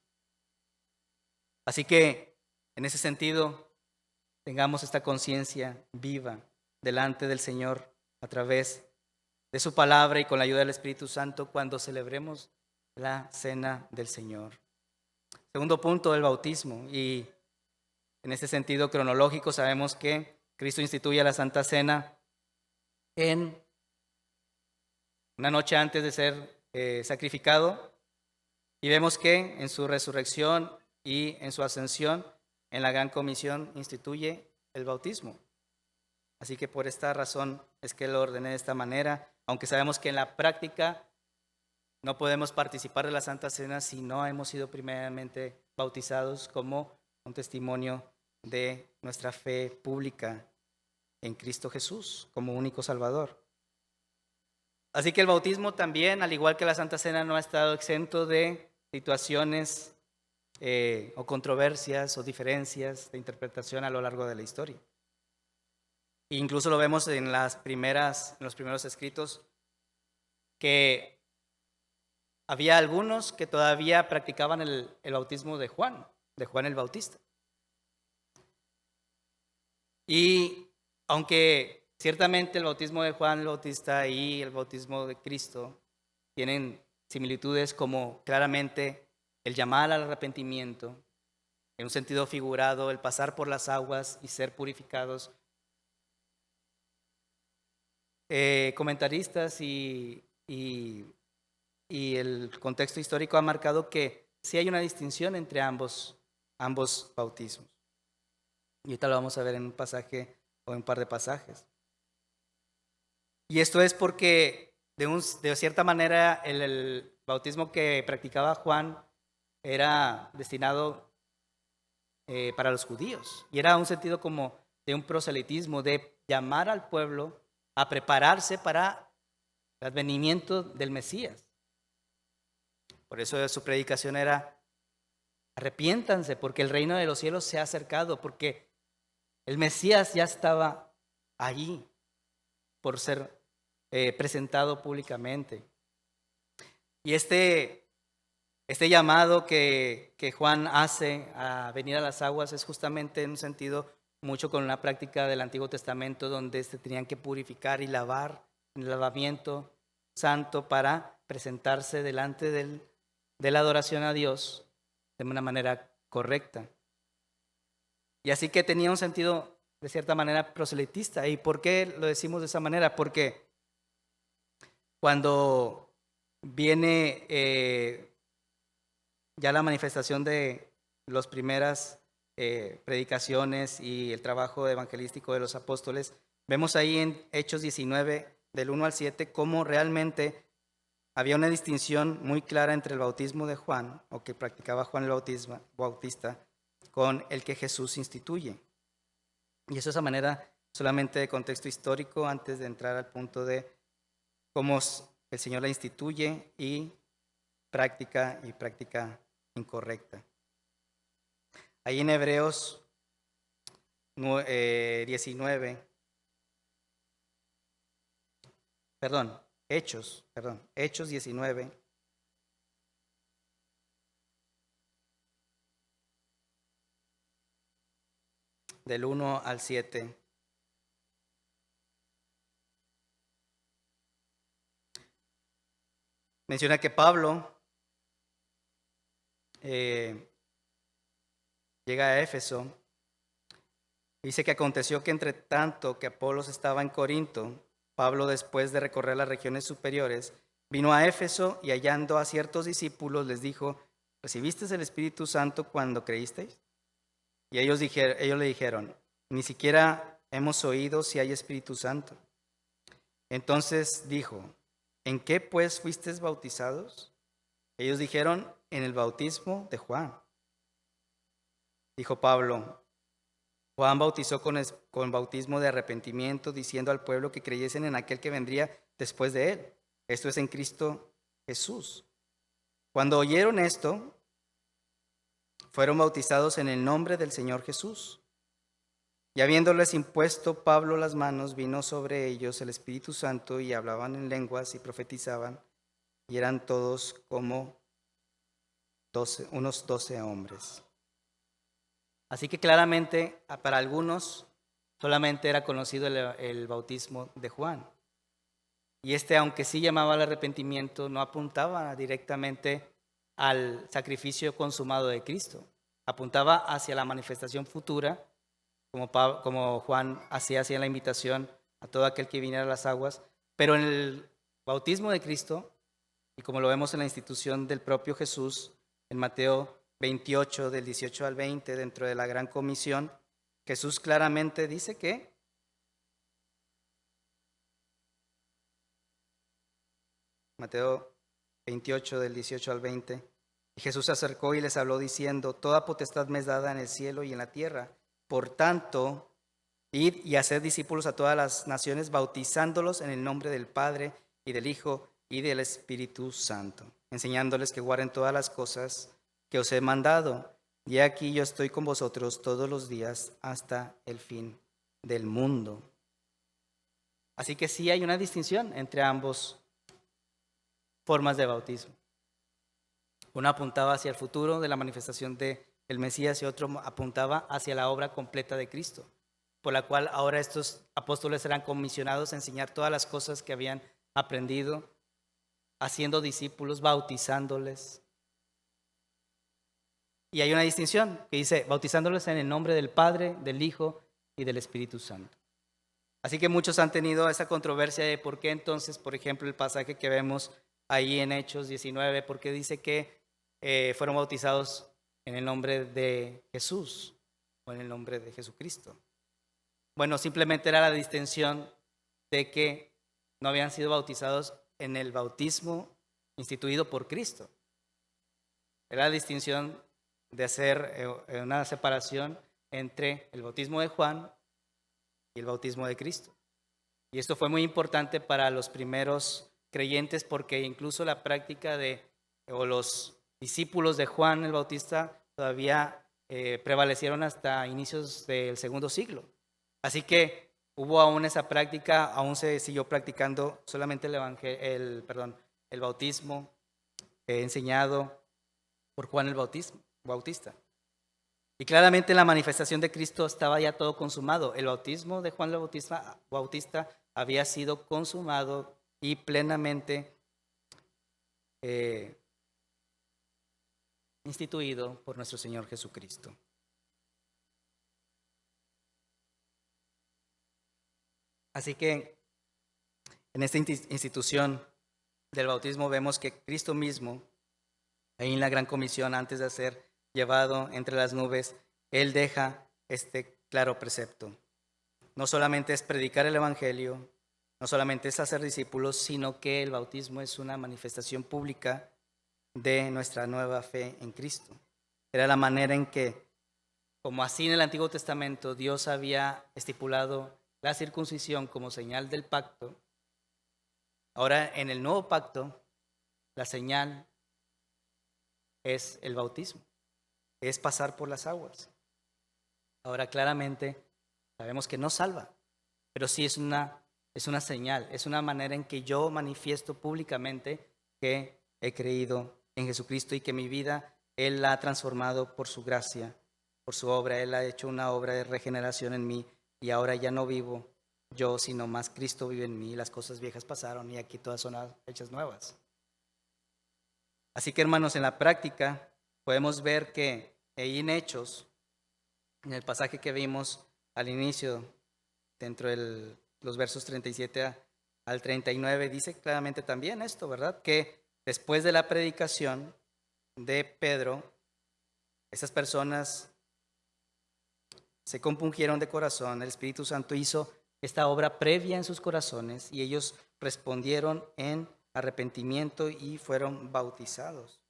A: Así que, en ese sentido, tengamos esta conciencia viva delante del Señor a través de su palabra y con la ayuda del Espíritu Santo cuando celebremos la cena del Señor. Segundo punto, el bautismo. Y en este sentido cronológico sabemos que Cristo instituye la Santa Cena en una noche antes de ser sacrificado, y vemos que en su resurrección y en su ascensión en la Gran Comisión instituye el bautismo. Así que por esta razón es que lo ordené de esta manera, aunque sabemos que en la práctica no podemos participar de la Santa Cena si no hemos sido primeramente bautizados como un testimonio de nuestra fe pública en Cristo Jesús como único Salvador. Así que el bautismo también, al igual que la Santa Cena, no ha estado exento de situaciones o controversias o diferencias de interpretación a lo largo de la historia. Incluso lo vemos en los primeros escritos, que había algunos que todavía practicaban el bautismo de Juan el Bautista. Y aunque ciertamente el bautismo de Juan el Bautista y el bautismo de Cristo tienen similitudes, como claramente el llamar al arrepentimiento, en un sentido figurado, el pasar por las aguas y ser purificados, comentaristas y el contexto histórico ha marcado que sí hay una distinción entre ambos bautismos. Y ahorita lo vamos a ver en un pasaje o en un par de pasajes. Y esto es porque de cierta manera el bautismo que practicaba Juan era destinado para los judíos, y era un sentido como de un proselitismo, de llamar al pueblo a prepararse para el advenimiento del Mesías. Por eso su predicación era: arrepiéntanse, porque el reino de los cielos se ha acercado, porque el Mesías ya estaba allí por ser presentado públicamente. Y este llamado que Juan hace a venir a las aguas es justamente en un sentido mucho con una práctica del Antiguo Testamento donde se tenían que purificar y lavar, el lavamiento santo para presentarse delante de la adoración a Dios de una manera correcta. Y así que tenía un sentido de cierta manera proselitista. ¿Y por qué lo decimos de esa manera? Porque cuando viene ya la manifestación de las primeras predicaciones y el trabajo evangelístico de los apóstoles, vemos ahí en Hechos 19, del 1 al 7, cómo realmente había una distinción muy clara entre el bautismo de Juan, o que practicaba Juan el Bautista, con el que Jesús instituye. Y eso es a manera solamente de contexto histórico antes de entrar al punto de cómo el Señor la instituye y práctica incorrecta. Ahí en Hebreos 19, Hechos 19, del 1 al 7. Menciona que Pablo llega a Éfeso. Dice que aconteció que entre tanto que Apolos estaba en Corinto, Pablo, después de recorrer las regiones superiores, vino a Éfeso y hallando a ciertos discípulos les dijo: ¿recibisteis el Espíritu Santo cuando creísteis? Y ellos le dijeron: ni siquiera hemos oído si hay Espíritu Santo. Entonces dijo: ¿en qué pues fuisteis bautizados? Ellos dijeron: en el bautismo de Juan. Dijo Pablo: Juan bautizó con bautismo de arrepentimiento, diciendo al pueblo que creyesen en aquel que vendría después de él, esto es, en Cristo Jesús. Cuando oyeron esto, fueron bautizados en el nombre del Señor Jesús. Y habiéndoles impuesto Pablo las manos, vino sobre ellos el Espíritu Santo, y hablaban en lenguas y profetizaban, y eran todos como unos 12 hombres. Así que claramente para algunos solamente era conocido el bautismo de Juan. Y aunque sí llamaba al arrepentimiento, no apuntaba directamente al sacrificio consumado de Cristo. Apuntaba hacia la manifestación futura, como Juan hacía la invitación a todo aquel que viniera a las aguas. Pero en el bautismo de Cristo, y como lo vemos en la institución del propio Jesús, en Mateo 28, del 18 al 20, dentro de la Gran Comisión, Jesús claramente dice que Mateo 28, del 18 al 20, y Jesús se acercó y les habló diciendo: toda potestad me es dada en el cielo y en la tierra. Por tanto, id y haced discípulos a todas las naciones, bautizándolos en el nombre del Padre y del Hijo y del Espíritu Santo, enseñándoles que guarden todas las cosas que os he mandado. Y aquí yo estoy con vosotros todos los días hasta el fin del mundo. Así que sí hay una distinción entre ambos formas de bautismo. Uno apuntaba hacia el futuro de la manifestación del Mesías y otro apuntaba hacia la obra completa de Cristo, por la cual ahora estos apóstoles eran comisionados a enseñar todas las cosas que habían aprendido, haciendo discípulos, bautizándoles. Y hay una distinción que dice: bautizándoles en el nombre del Padre, del Hijo y del Espíritu Santo. Así que muchos han tenido esa controversia de por qué entonces, por ejemplo, el pasaje que vemos ahí en Hechos 19, por qué dice que fueron bautizados en el nombre de Jesús o en el nombre de Jesucristo. Bueno, simplemente era la distinción de que no habían sido bautizados en el bautismo instituido por Cristo. Era la distinción de hacer una separación entre el bautismo de Juan y el bautismo de Cristo. Y esto fue muy importante para los primeros creyentes, porque incluso la práctica o los discípulos de Juan el Bautista todavía prevalecieron hasta inicios del segundo siglo. Así que hubo aún esa práctica, aún se siguió practicando solamente el bautismo enseñado por Juan el Bautista. Y claramente la manifestación de Cristo estaba ya todo consumado. El bautismo de Juan el Bautista había sido consumado y plenamente instituido por nuestro Señor Jesucristo. Así que en esta institución del bautismo vemos que Cristo mismo, ahí en la Gran Comisión, antes de ser llevado entre las nubes, Él deja este claro precepto. No solamente es predicar el Evangelio, no solamente es hacer discípulos, sino que el bautismo es una manifestación pública de nuestra nueva fe en Cristo. Era la manera en que, como así en el Antiguo Testamento, Dios había estipulado la circuncisión como señal del pacto, ahora en el nuevo pacto, la señal es el bautismo, es pasar por las aguas. Ahora claramente sabemos que no salva, pero sí es una señal, es una manera en que yo manifiesto públicamente que he creído en Jesucristo y que mi vida Él la ha transformado por su gracia, por su obra. Él ha hecho una obra de regeneración en mí y ahora ya no vivo yo, sino más Cristo vive en mí. Las cosas viejas pasaron y aquí todas son hechas nuevas. Así que, hermanos, en la práctica podemos ver que ahí en Hechos, en el pasaje que vimos al inicio, dentro de los versos 37 al 39, dice claramente también esto, ¿verdad? Que después de la predicación de Pedro, esas personas se compungieron de corazón, el Espíritu Santo hizo esta obra previa en sus corazones y ellos respondieron en arrepentimiento y fueron bautizados.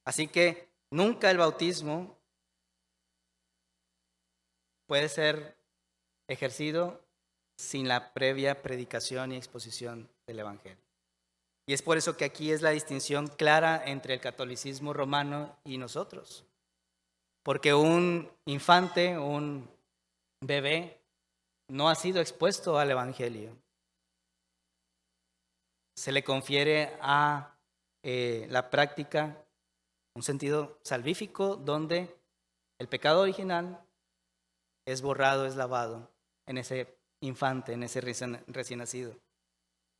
A: Así que nunca el bautismo puede ser ejercido sin la previa predicación y exposición del Evangelio. Y es por eso que aquí es la distinción clara entre el catolicismo romano y nosotros. Porque un infante, un bebé, no ha sido expuesto al Evangelio. Se le confiere a la práctica un sentido salvífico donde el pecado original es borrado, es lavado en ese infante, en ese recién nacido.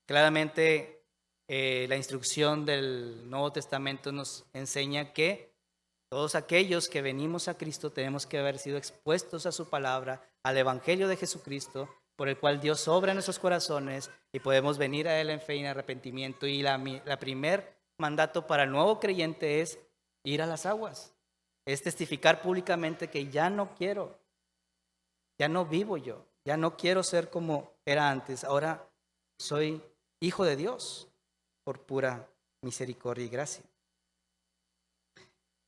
A: Claramente la instrucción del Nuevo Testamento nos enseña que todos aquellos que venimos a Cristo tenemos que haber sido expuestos a su palabra, al Evangelio de Jesucristo, por el cual Dios obra en nuestros corazones y podemos venir a Él en fe y en arrepentimiento. Y la primer mandato para el nuevo creyente es ir a las aguas, es testificar públicamente que ya no quiero, ya no vivo yo, ya no quiero ser como era antes, ahora soy hijo de Dios por pura misericordia y gracia.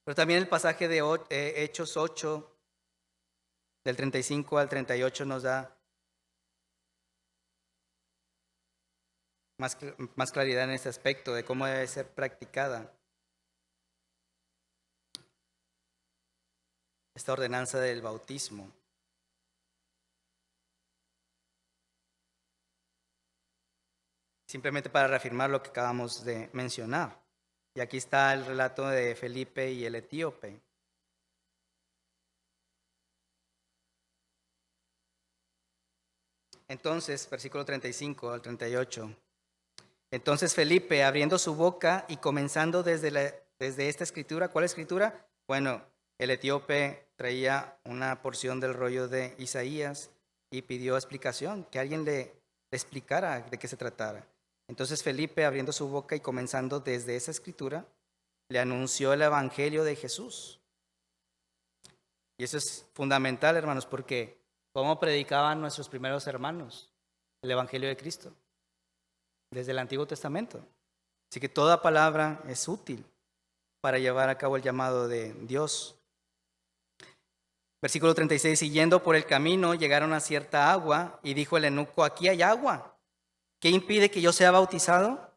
A: Pero también el pasaje de Hechos 8, del 35 al 38, nos da más claridad en este aspecto de cómo debe ser practicada esta ordenanza del bautismo. Simplemente para reafirmar lo que acabamos de mencionar. Y aquí está el relato de Felipe y el etíope. Entonces, versículo 35 al 38. Entonces Felipe, abriendo su boca y comenzando desde esta escritura, ¿cuál escritura? Bueno, el etíope traía una porción del rollo de Isaías y pidió explicación, que alguien le explicara de qué se tratara. Entonces Felipe, abriendo su boca y comenzando desde esa escritura, le anunció el evangelio de Jesús. Y eso es fundamental, hermanos, porque ¿cómo predicaban nuestros primeros hermanos el evangelio de Cristo? Desde el Antiguo Testamento. Así que toda palabra es útil para llevar a cabo el llamado de Dios. Versículo 36, siguiendo por el camino, llegaron a cierta agua y dijo el eunuco, aquí hay agua. ¿Qué impide que yo sea bautizado?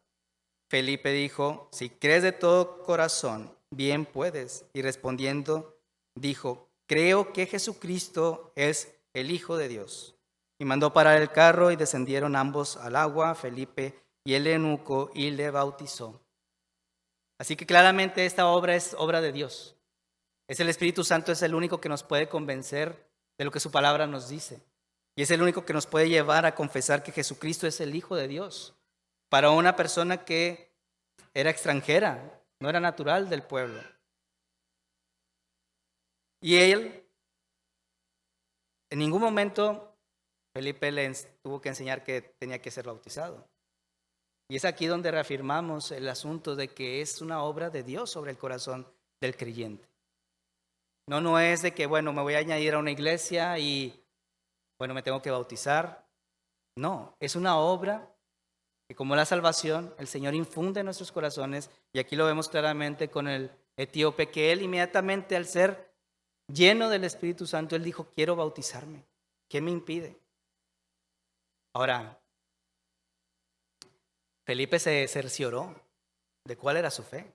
A: Felipe dijo, si crees de todo corazón, bien puedes. Y respondiendo, dijo, creo que Jesucristo es el Hijo de Dios. Y mandó parar el carro y descendieron ambos al agua, Felipe y el eunuco, y le bautizó. Así que claramente esta obra es obra de Dios. Es el Espíritu Santo, es el único que nos puede convencer de lo que su palabra nos dice. Y es el único que nos puede llevar a confesar que Jesucristo es el Hijo de Dios. Para una persona que era extranjera, no era natural del pueblo. Y él, en ningún momento, Felipe le tuvo que enseñar que tenía que ser bautizado. Y es aquí donde reafirmamos el asunto de que es una obra de Dios sobre el corazón del creyente. No es de que, bueno, me voy a añadir a una iglesia y, bueno, me tengo que bautizar. No, es una obra que, como la salvación, el Señor infunde en nuestros corazones. Y aquí lo vemos claramente con el etíope, que él inmediatamente, al ser lleno del Espíritu Santo, él dijo: quiero bautizarme. ¿Qué me impide? Ahora, Felipe se cercioró de cuál era su fe.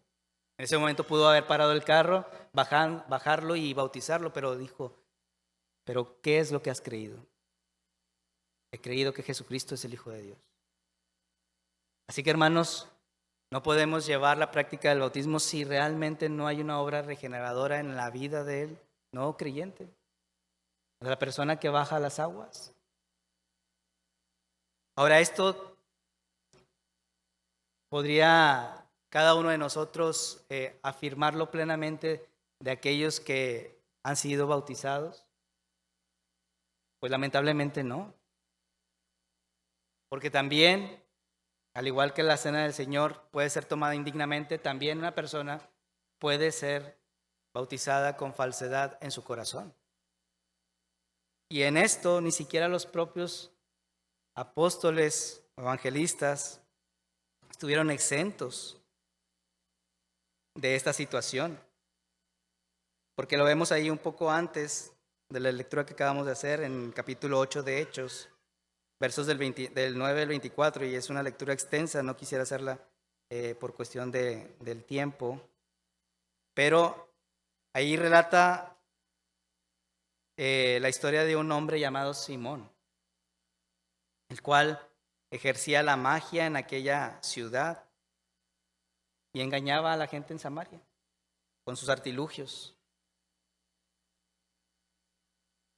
A: En ese momento pudo haber parado el carro, bajarlo y bautizarlo, pero dijo: ¿pero qué es lo que has creído? He creído que Jesucristo es el Hijo de Dios. Así que, hermanos, no podemos llevar la práctica del bautismo si realmente no hay una obra regeneradora en la vida del no creyente, de la persona que baja a las aguas. Ahora, esto podría cada uno de nosotros afirmarlo plenamente de aquellos que han sido bautizados. Pues lamentablemente no. Porque también, al igual que la cena del Señor puede ser tomada indignamente, también una persona puede ser bautizada con falsedad en su corazón. Y en esto ni siquiera los propios apóstoles o evangelistas estuvieron exentos de esta situación, porque lo vemos ahí un poco antes de la lectura que acabamos de hacer en el capítulo 8 de Hechos, versos del 9 al 24, y es una lectura extensa, no quisiera hacerla por cuestión del tiempo, pero ahí relata la historia de un hombre llamado Simón, el cual ejercía la magia en aquella ciudad y engañaba a la gente en Samaria con sus artilugios.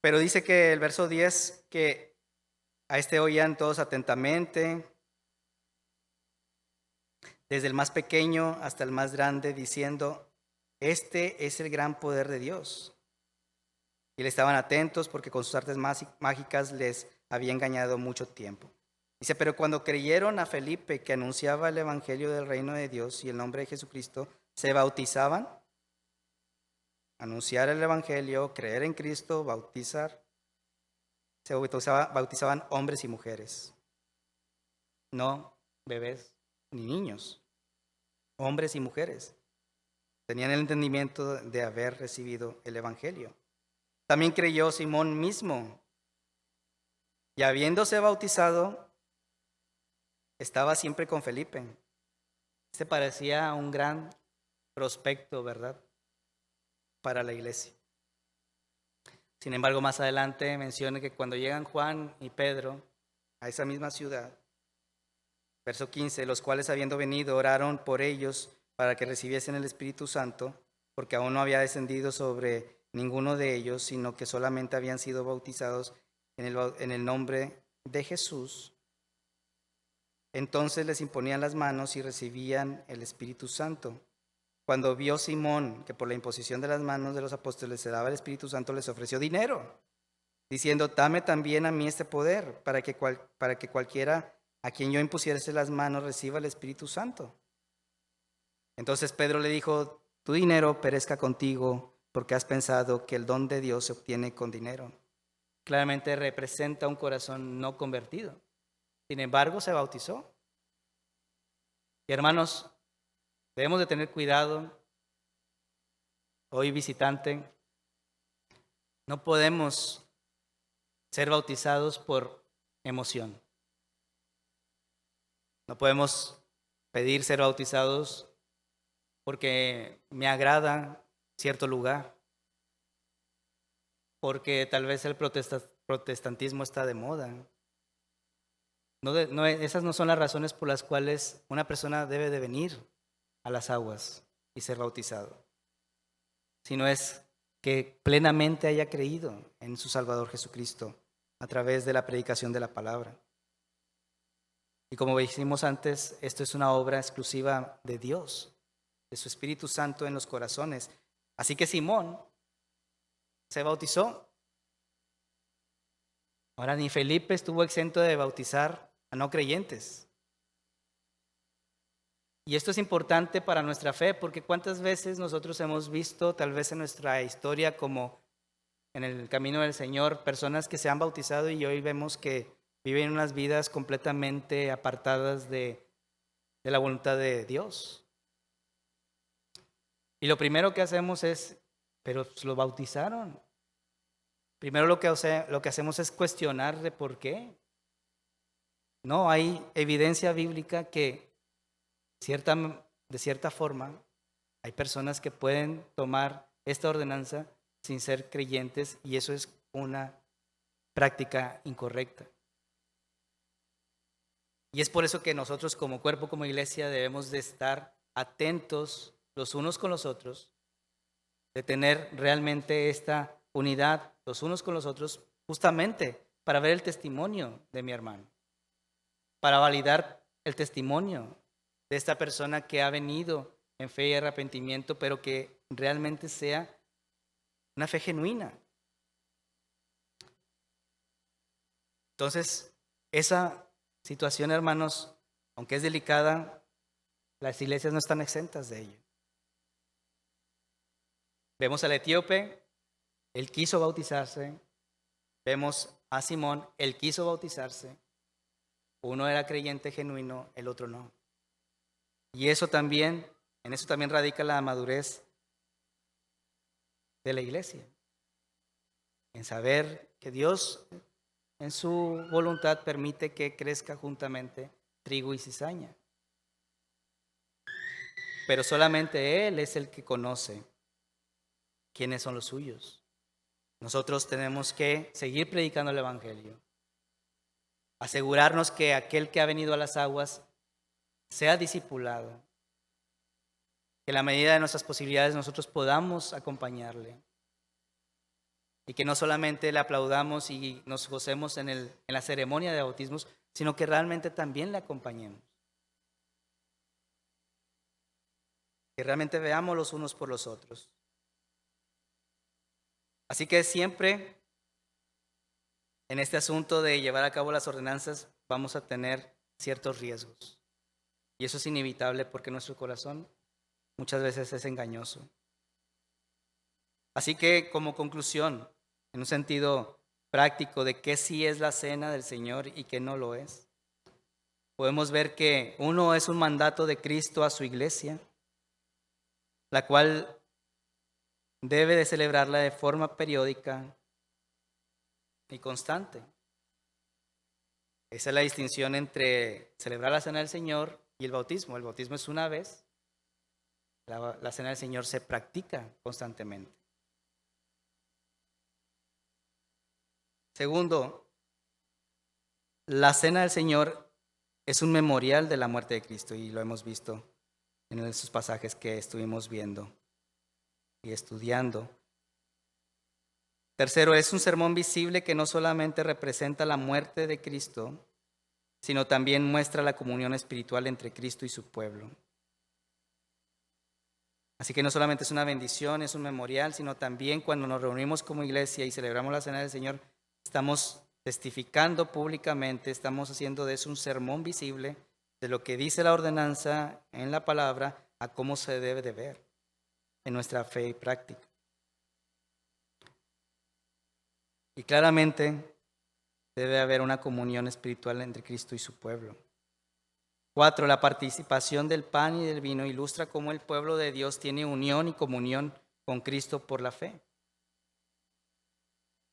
A: Pero dice que el verso 10, que a este oían todos atentamente, desde el más pequeño hasta el más grande, diciendo: este es el gran poder de Dios. Y le estaban atentos porque con sus artes mágicas les había engañado mucho tiempo. Dice: pero cuando creyeron a Felipe, que anunciaba el evangelio del reino de Dios y el nombre de Jesucristo, se bautizaban. Anunciar el evangelio, creer en Cristo, bautizar. Se bautizaban hombres y mujeres, no bebés ni niños, hombres y mujeres. Tenían el entendimiento de haber recibido el evangelio. También creyó Simón mismo, y habiéndose bautizado, estaba siempre con Felipe. Este parecía un gran prospecto, ¿verdad?, para la iglesia. Sin embargo, más adelante menciona que cuando llegan Juan y Pedro a esa misma ciudad, verso 15, los cuales, habiendo venido, oraron por ellos para que recibiesen el Espíritu Santo, porque aún no había descendido sobre ninguno de ellos, sino que solamente habían sido bautizados en el nombre de Jesús. Entonces les imponían las manos y recibían el Espíritu Santo. Cuando vio Simón que por la imposición de las manos de los apóstoles se daba el Espíritu Santo, les ofreció dinero, diciendo: dame también a mí este poder, para que cualquiera a quien yo impusiese las manos reciba el Espíritu Santo. Entonces Pedro le dijo: tu dinero perezca contigo, porque has pensado que el don de Dios se obtiene con dinero. Claramente representa un corazón no convertido. Sin embargo, se bautizó. Y hermanos, debemos de tener cuidado. Hoy, visitante, no podemos ser bautizados por emoción. No podemos pedir ser bautizados porque me agrada cierto lugar, porque tal vez el protestantismo está de moda. Esas no son las razones por las cuales una persona debe de venir a las aguas y ser bautizado, sino es que plenamente haya creído en su Salvador Jesucristo a través de la predicación de la palabra. Y como dijimos antes, esto es una obra exclusiva de Dios, de su Espíritu Santo en los corazones. Así que Simón se bautizó. Ahora, ni Felipe estuvo exento de bautizar a no creyentes. Y esto es importante para nuestra fe, porque cuántas veces nosotros hemos visto, tal vez en nuestra historia, como en el camino del Señor, personas que se han bautizado y hoy vemos que viven unas vidas completamente apartadas de la voluntad de Dios. Y lo primero que hacemos es, pero lo bautizaron. Primero lo que hacemos es cuestionar de por qué. No, hay evidencia bíblica que de cierta forma hay personas que pueden tomar esta ordenanza sin ser creyentes y eso es una práctica incorrecta. Y es por eso que nosotros como cuerpo, como iglesia, debemos de estar atentos los unos con los otros, de tener realmente esta unidad los unos con los otros, justamente para ver el testimonio de mi hermano, para validar el testimonio de esta persona que ha venido en fe y arrepentimiento, pero que realmente sea una fe genuina. Entonces, esa situación, hermanos, aunque es delicada, las iglesias no están exentas de ello. Vemos al etíope, él quiso bautizarse. Vemos a Simón, él quiso bautizarse. Uno era creyente genuino, el otro no. Y en eso también radica la madurez de la iglesia. En saber que Dios, en su voluntad, permite que crezca juntamente trigo y cizaña. Pero solamente Él es el que conoce quiénes son los suyos. Nosotros tenemos que seguir predicando el Evangelio. Asegurarnos que aquel que ha venido a las aguas sea discipulado. Que en la medida de nuestras posibilidades nosotros podamos acompañarle. Y que no solamente le aplaudamos y nos gocemos en la ceremonia de bautismos, sino que realmente también le acompañemos. Que realmente veamos los unos por los otros. Así que siempre en este asunto de llevar a cabo las ordenanzas vamos a tener ciertos riesgos. Y eso es inevitable porque nuestro corazón muchas veces es engañoso. Así que como conclusión, en un sentido práctico de qué sí es la cena del Señor y qué no lo es, podemos ver que uno es un mandato de Cristo a su iglesia, la cual debe de celebrarla de forma periódica y constante. Esa es la distinción entre celebrar la cena del Señor y el bautismo. El bautismo es una vez, la cena del Señor se practica constantemente. Segundo, la cena del Señor es un memorial de la muerte de Cristo y lo hemos visto en esos pasajes que estuvimos viendo y estudiando. Tercero, es un sermón visible que no solamente representa la muerte de Cristo, sino también muestra la comunión espiritual entre Cristo y su pueblo. Así que no solamente es una bendición, es un memorial, sino también cuando nos reunimos como iglesia y celebramos la cena del Señor, estamos testificando públicamente, estamos haciendo de eso un sermón visible de lo que dice la ordenanza en la palabra a cómo se debe de ver en nuestra fe y práctica. Y claramente debe haber una comunión espiritual entre Cristo y su pueblo. 4. La participación del pan y del vino ilustra cómo el pueblo de Dios tiene unión y comunión con Cristo por la fe.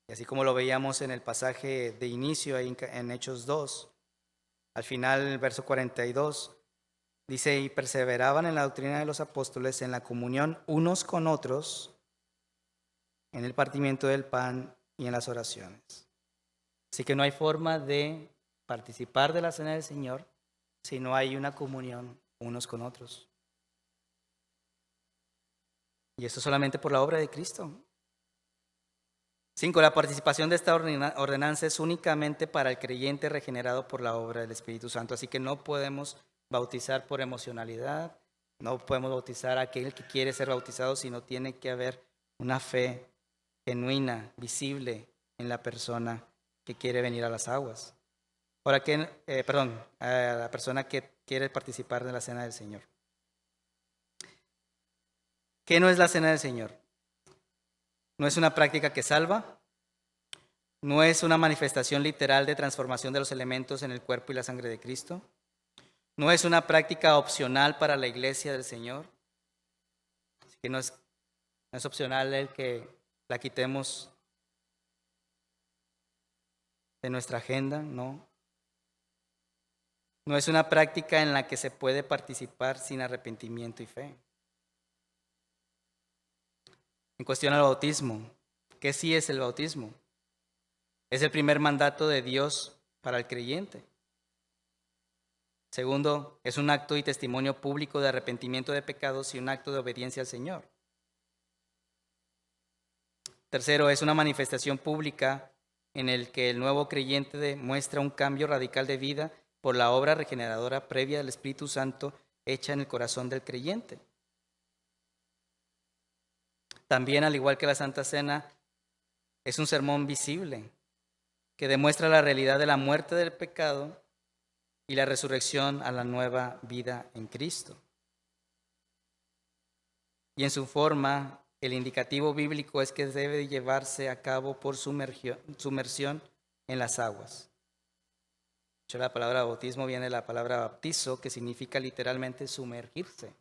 A: Y así como lo veíamos en el pasaje de inicio ahí en Hechos 2, al final, el verso 42, dice, y perseveraban en la doctrina de los apóstoles, en la comunión unos con otros, en el partimiento del pan y en las oraciones. Así que no hay forma de participar de la cena del Señor si no hay una comunión unos con otros. Y esto solamente por la obra de Cristo. 5. La participación de esta ordenanza es únicamente para el creyente regenerado por la obra del Espíritu Santo. Así que no podemos bautizar por emocionalidad, no podemos bautizar a aquel que quiere ser bautizado, sino tiene que haber una fe genuina, visible en la persona que quiere venir a las aguas. Ahora, a la persona que quiere participar de la cena del Señor. ¿Qué no es la cena del Señor? No es una práctica que salva, no es una manifestación literal de transformación de los elementos en el cuerpo y la sangre de Cristo, no es una práctica opcional para la iglesia del Señor, así que no es opcional el que la quitemos de nuestra agenda, no. No es una práctica en la que se puede participar sin arrepentimiento y fe. En cuestión al bautismo, ¿qué sí es el bautismo? Es el primer mandato de Dios para el creyente. Segundo, es un acto y testimonio público de arrepentimiento de pecados y un acto de obediencia al Señor. Tercero, es una manifestación pública en el que el nuevo creyente demuestra un cambio radical de vida por la obra regeneradora previa del Espíritu Santo hecha en el corazón del creyente. También, al igual que la Santa Cena, es un sermón visible que demuestra la realidad de la muerte del pecado y la resurrección a la nueva vida en Cristo. Y en su forma, el indicativo bíblico es que debe llevarse a cabo por sumersión en las aguas. De hecho, la palabra bautismo viene de la palabra baptizo, que significa literalmente sumergirse,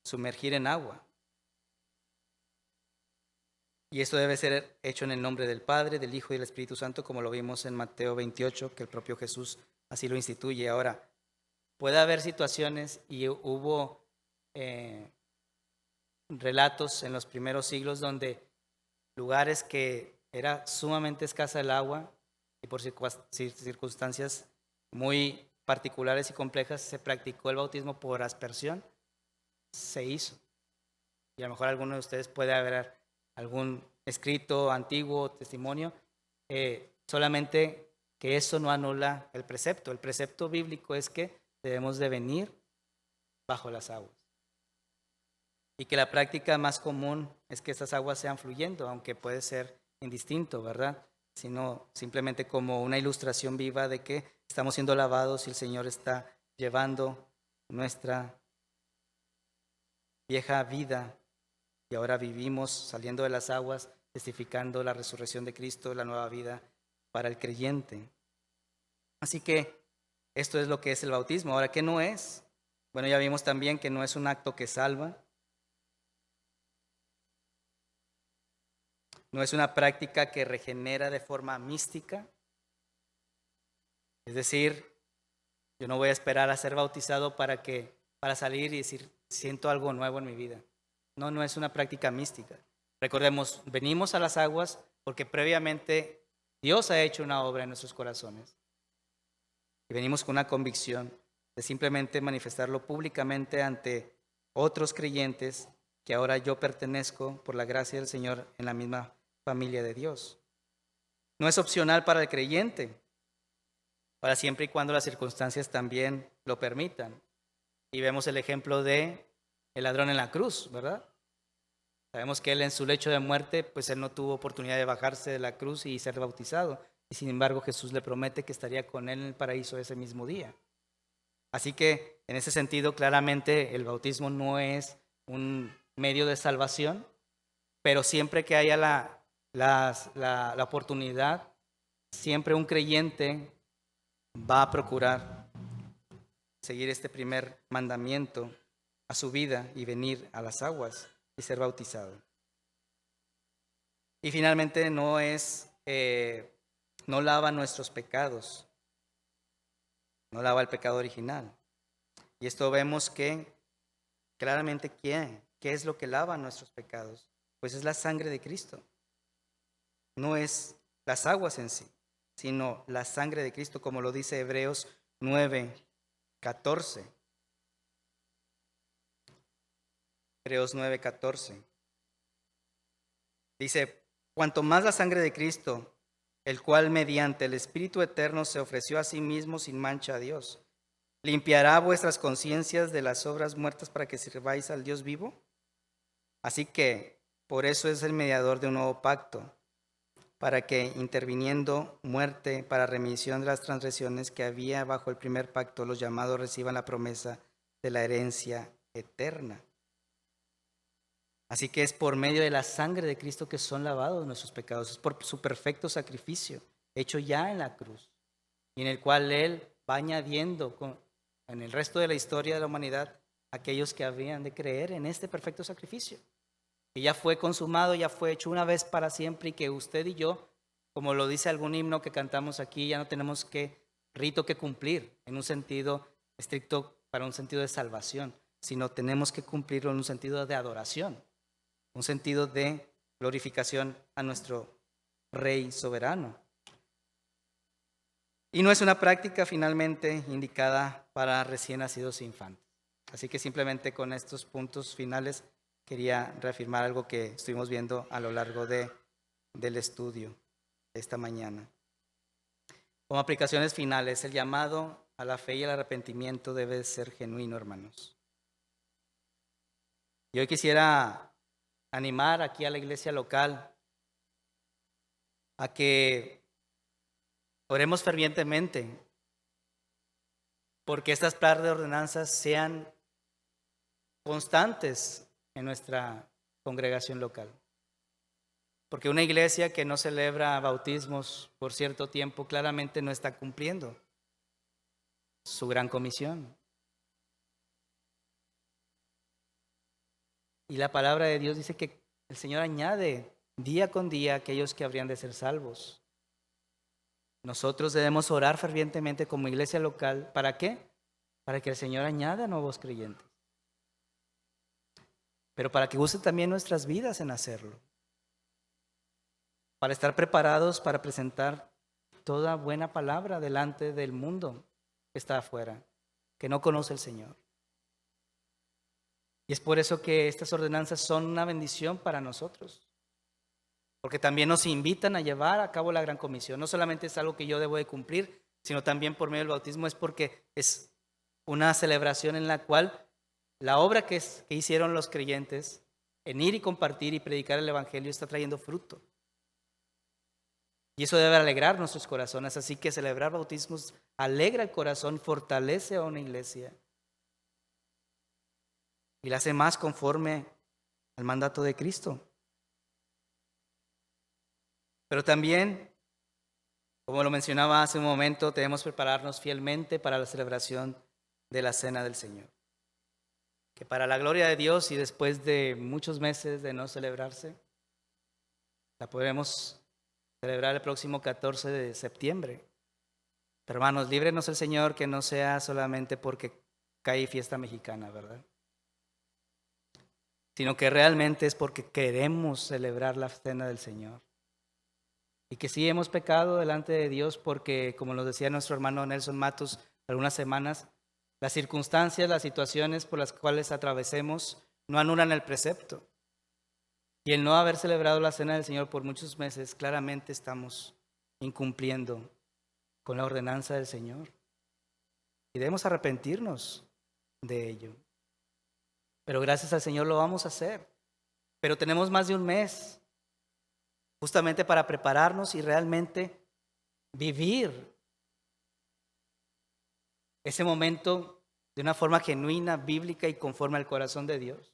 A: sumergir en agua. Y esto debe ser hecho en el nombre del Padre, del Hijo y del Espíritu Santo, como lo vimos en Mateo 28, que el propio Jesús así lo instituye. Ahora, puede haber situaciones y hubo relatos en los primeros siglos donde lugares que era sumamente escasa el agua y por circunstancias muy particulares y complejas se practicó el bautismo por aspersión, se hizo. Y a lo mejor alguno de ustedes puede haber algún escrito antiguo, testimonio, solamente que eso no anula el precepto. El precepto bíblico es que debemos de venir bajo las aguas. Y que la práctica más común es que estas aguas sean fluyendo, aunque puede ser indistinto, ¿verdad? Sino simplemente como una ilustración viva de que estamos siendo lavados y el Señor está llevando nuestra vieja vida y ahora vivimos saliendo de las aguas, testificando la resurrección de Cristo, la nueva vida para el creyente. Así que esto es lo que es el bautismo. Ahora, ¿qué no es? Bueno, ya vimos también que no es un acto que salva. No es una práctica que regenera de forma mística. Es decir, yo no voy a esperar a ser bautizado para salir y decir, siento algo nuevo en mi vida. No es una práctica mística. Recordemos, venimos a las aguas porque previamente Dios ha hecho una obra en nuestros corazones. Y venimos con una convicción de simplemente manifestarlo públicamente ante otros creyentes que ahora yo pertenezco por la gracia del Señor en la misma familia de Dios. No es opcional para el creyente, para siempre y cuando las circunstancias también lo permitan. Y vemos el ejemplo de el ladrón en la cruz, ¿verdad? Sabemos que él en su lecho de muerte, pues él no tuvo oportunidad de bajarse de la cruz y ser bautizado. Y sin embargo Jesús le promete que estaría con él en el paraíso ese mismo día. Así que en ese sentido claramente el bautismo no es un medio de salvación, pero siempre que haya la oportunidad, siempre un creyente va a procurar seguir este primer mandamiento a su vida y venir a las aguas y ser bautizado. Y finalmente no lava nuestros pecados, no lava el pecado original. Y esto vemos que claramente ¿qué es lo que lava nuestros pecados? Pues es la sangre de Cristo, no es las aguas en sí. sino la sangre de Cristo, como lo dice Hebreos 9:14. Hebreos 9:14. Dice, cuanto más la sangre de Cristo, el cual mediante el Espíritu Eterno se ofreció a sí mismo sin mancha a Dios, limpiará vuestras conciencias de las obras muertas para que sirváis al Dios vivo. Así que por eso es el mediador de un nuevo pacto, para que interviniendo muerte para remisión de las transgresiones que había bajo el primer pacto, los llamados reciban la promesa de la herencia eterna. Así que es por medio de la sangre de Cristo que son lavados nuestros pecados, es por su perfecto sacrificio, hecho ya en la cruz, y en el cual Él va añadiendo en el resto de la historia de la humanidad aquellos que habrían de creer en este perfecto sacrificio, que ya fue consumado, ya fue hecho una vez para siempre, y que usted y yo, como lo dice algún himno que cantamos aquí, ya no tenemos rito que cumplir en un sentido estricto para un sentido de salvación, sino tenemos que cumplirlo en un sentido de adoración, un sentido de glorificación a nuestro Rey soberano. Y no es una práctica finalmente indicada para recién nacidos e infantes. Así que simplemente con estos puntos finales quería reafirmar algo que estuvimos viendo a lo largo del estudio de esta mañana. Como aplicaciones finales, el llamado a la fe y al arrepentimiento debe ser genuino, hermanos. Y hoy quisiera animar aquí a la iglesia local a que oremos fervientemente porque estas par de ordenanzas sean constantes en nuestra congregación local. Porque una iglesia que no celebra bautismos por cierto tiempo claramente no está cumpliendo su gran comisión. Y la palabra de Dios dice que el Señor añade día con día aquellos que habrían de ser salvos. Nosotros debemos orar fervientemente como iglesia local. ¿Para qué? Para que el Señor añada nuevos creyentes. Pero para que use también nuestras vidas en hacerlo. Para estar preparados para presentar toda buena palabra delante del mundo que está afuera, que no conoce al Señor. Y es por eso que estas ordenanzas son una bendición para nosotros. Porque también nos invitan a llevar a cabo la gran comisión. No solamente es algo que yo debo de cumplir, sino también por medio del bautismo es porque es una celebración en la cual la obra que hicieron los creyentes en ir y compartir y predicar el evangelio está trayendo fruto. Y eso debe alegrar nuestros corazones. Así que celebrar bautismos alegra el corazón, fortalece a una iglesia y la hace más conforme al mandato de Cristo. Pero también, como lo mencionaba hace un momento, debemos prepararnos fielmente para la celebración de la Cena del Señor. Que para la gloria de Dios y después de muchos meses de no celebrarse, la podremos celebrar el próximo 14 de septiembre. Pero hermanos, líbrenos el Señor que no sea solamente porque cae fiesta mexicana, ¿verdad? Sino que realmente es porque queremos celebrar la Cena del Señor. Y que sí hemos pecado delante de Dios porque, como nos decía nuestro hermano Nelson Matos algunas semanas, las circunstancias, las situaciones por las cuales atravesemos no anulan el precepto. Y el no haber celebrado la Cena del Señor por muchos meses, claramente estamos incumpliendo con la ordenanza del Señor. Y debemos arrepentirnos de ello. Pero gracias al Señor lo vamos a hacer. Pero tenemos más de un mes justamente para prepararnos y realmente vivir ese momento de una forma genuina, bíblica y conforme al corazón de Dios.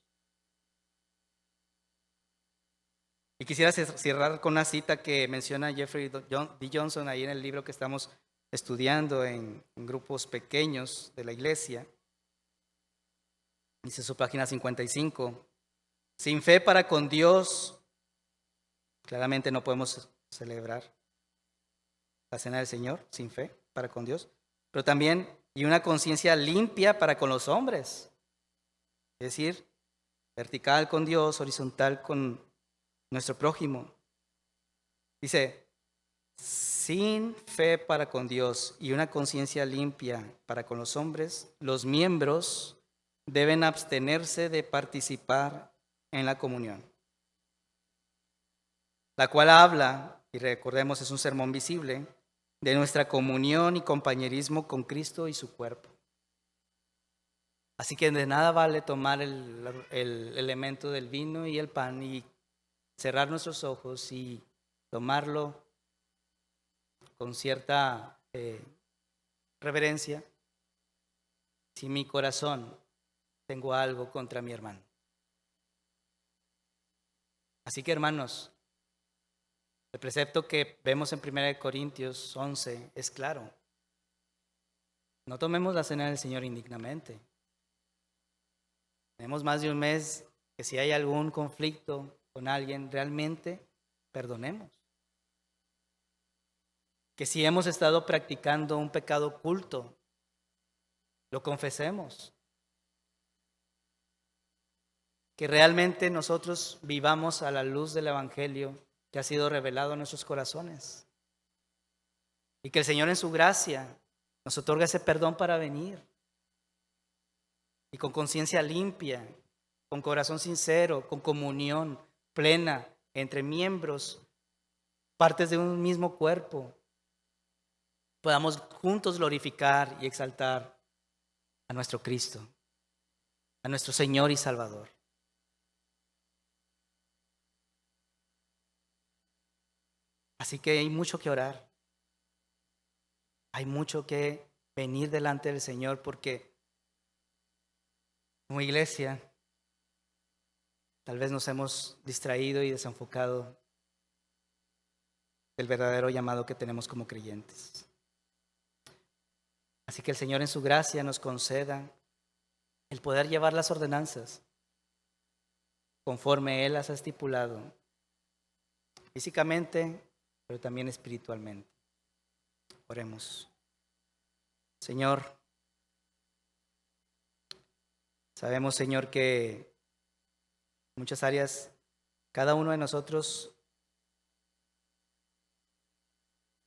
A: Y quisiera cerrar con una cita que menciona Jeffrey D. Johnson ahí en el libro que estamos estudiando en grupos pequeños de la iglesia. Dice su página 55, sin fe para con Dios, claramente no podemos celebrar la Cena del Señor, sin fe para con Dios, pero también y una conciencia limpia para con los hombres, es decir, vertical con Dios, horizontal con nuestro prójimo. Dice, sin fe para con Dios y una conciencia limpia para con los hombres, los miembros deben abstenerse de participar en la comunión, la cual habla, y recordemos es un sermón visible, de nuestra comunión y compañerismo con Cristo y su cuerpo. Así que de nada vale tomar el elemento del vino y el pan y cerrar nuestros ojos y tomarlo con cierta reverencia si mi corazón tengo algo contra mi hermano. Así que, hermanos, el precepto que vemos en 1 Corintios 11 es claro. No tomemos la cena del Señor indignamente. Tenemos más de un mes que si hay algún conflicto con alguien, realmente perdonemos. Que si hemos estado practicando un pecado oculto, lo confesemos. Que realmente nosotros vivamos a la luz del Evangelio que ha sido revelado en nuestros corazones. Y que el Señor en su gracia nos otorga ese perdón para venir. Y con conciencia limpia, con corazón sincero, con comunión plena entre miembros, partes de un mismo cuerpo, podamos juntos glorificar y exaltar a nuestro Cristo, a nuestro Señor y Salvador. Así que hay mucho que orar, hay mucho que venir delante del Señor porque como iglesia tal vez nos hemos distraído y desenfocado del verdadero llamado que tenemos como creyentes. Así que el Señor en su gracia nos conceda el poder llevar las ordenanzas conforme Él las ha estipulado, físicamente, pero también espiritualmente. Oremos. Señor, sabemos, Señor, que en muchas áreas cada uno de nosotros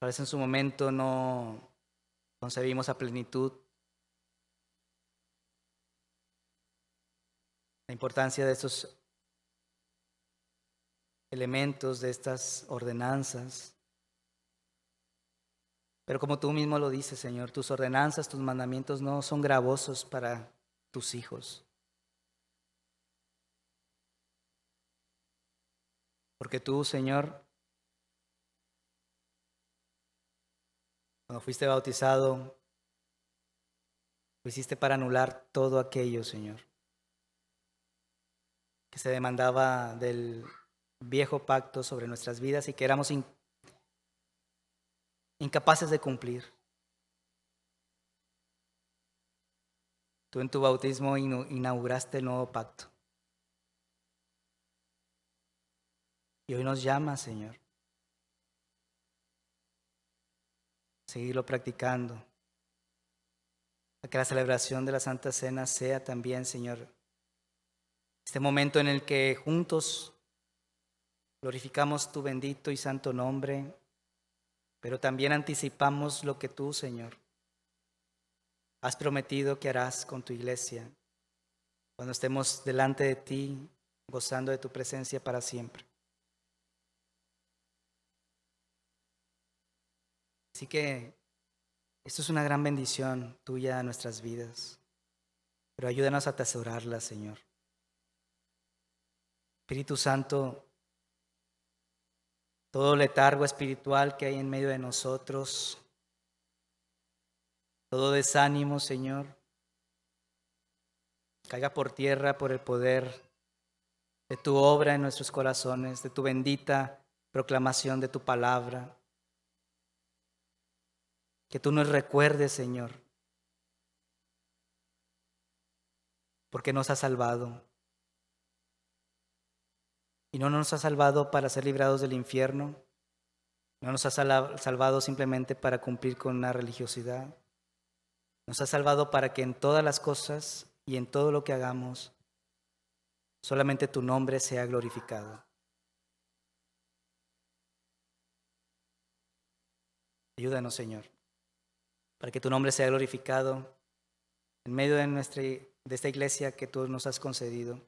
A: tal vez en su momento no concebimos a plenitud la importancia de estos elementos, de estas ordenanzas. Pero como tú mismo lo dices, Señor, tus ordenanzas, tus mandamientos no son gravosos para tus hijos. Porque tú, Señor, cuando fuiste bautizado, lo hiciste para anular todo aquello, Señor, que se demandaba del viejo pacto sobre nuestras vidas y que éramos incapaces de cumplir. Tú en tu bautismo inauguraste el nuevo pacto. Y hoy nos llama, Señor, a seguirlo practicando, a que la celebración de la Santa Cena sea también, Señor, este momento en el que juntos glorificamos tu bendito y santo nombre, pero también anticipamos lo que tú, Señor, has prometido que harás con tu iglesia cuando estemos delante de ti, gozando de tu presencia para siempre. Así que esto es una gran bendición tuya a nuestras vidas, pero ayúdanos a atesorarla, Señor. Espíritu Santo, todo letargo espiritual que hay en medio de nosotros, todo desánimo, Señor, caiga por tierra por el poder de tu obra en nuestros corazones, de tu bendita proclamación de tu palabra. Que tú nos recuerdes, Señor, porque nos has salvado. Y no nos has salvado para ser librados del infierno, no nos has salvado simplemente para cumplir con una religiosidad. Nos has salvado para que en todas las cosas y en todo lo que hagamos, solamente tu nombre sea glorificado. Ayúdanos, Señor, para que tu nombre sea glorificado en medio de esta iglesia que tú nos has concedido,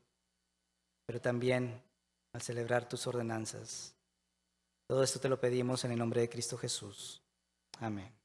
A: pero también al celebrar tus ordenanzas. Todo esto te lo pedimos en el nombre de Cristo Jesús. Amén.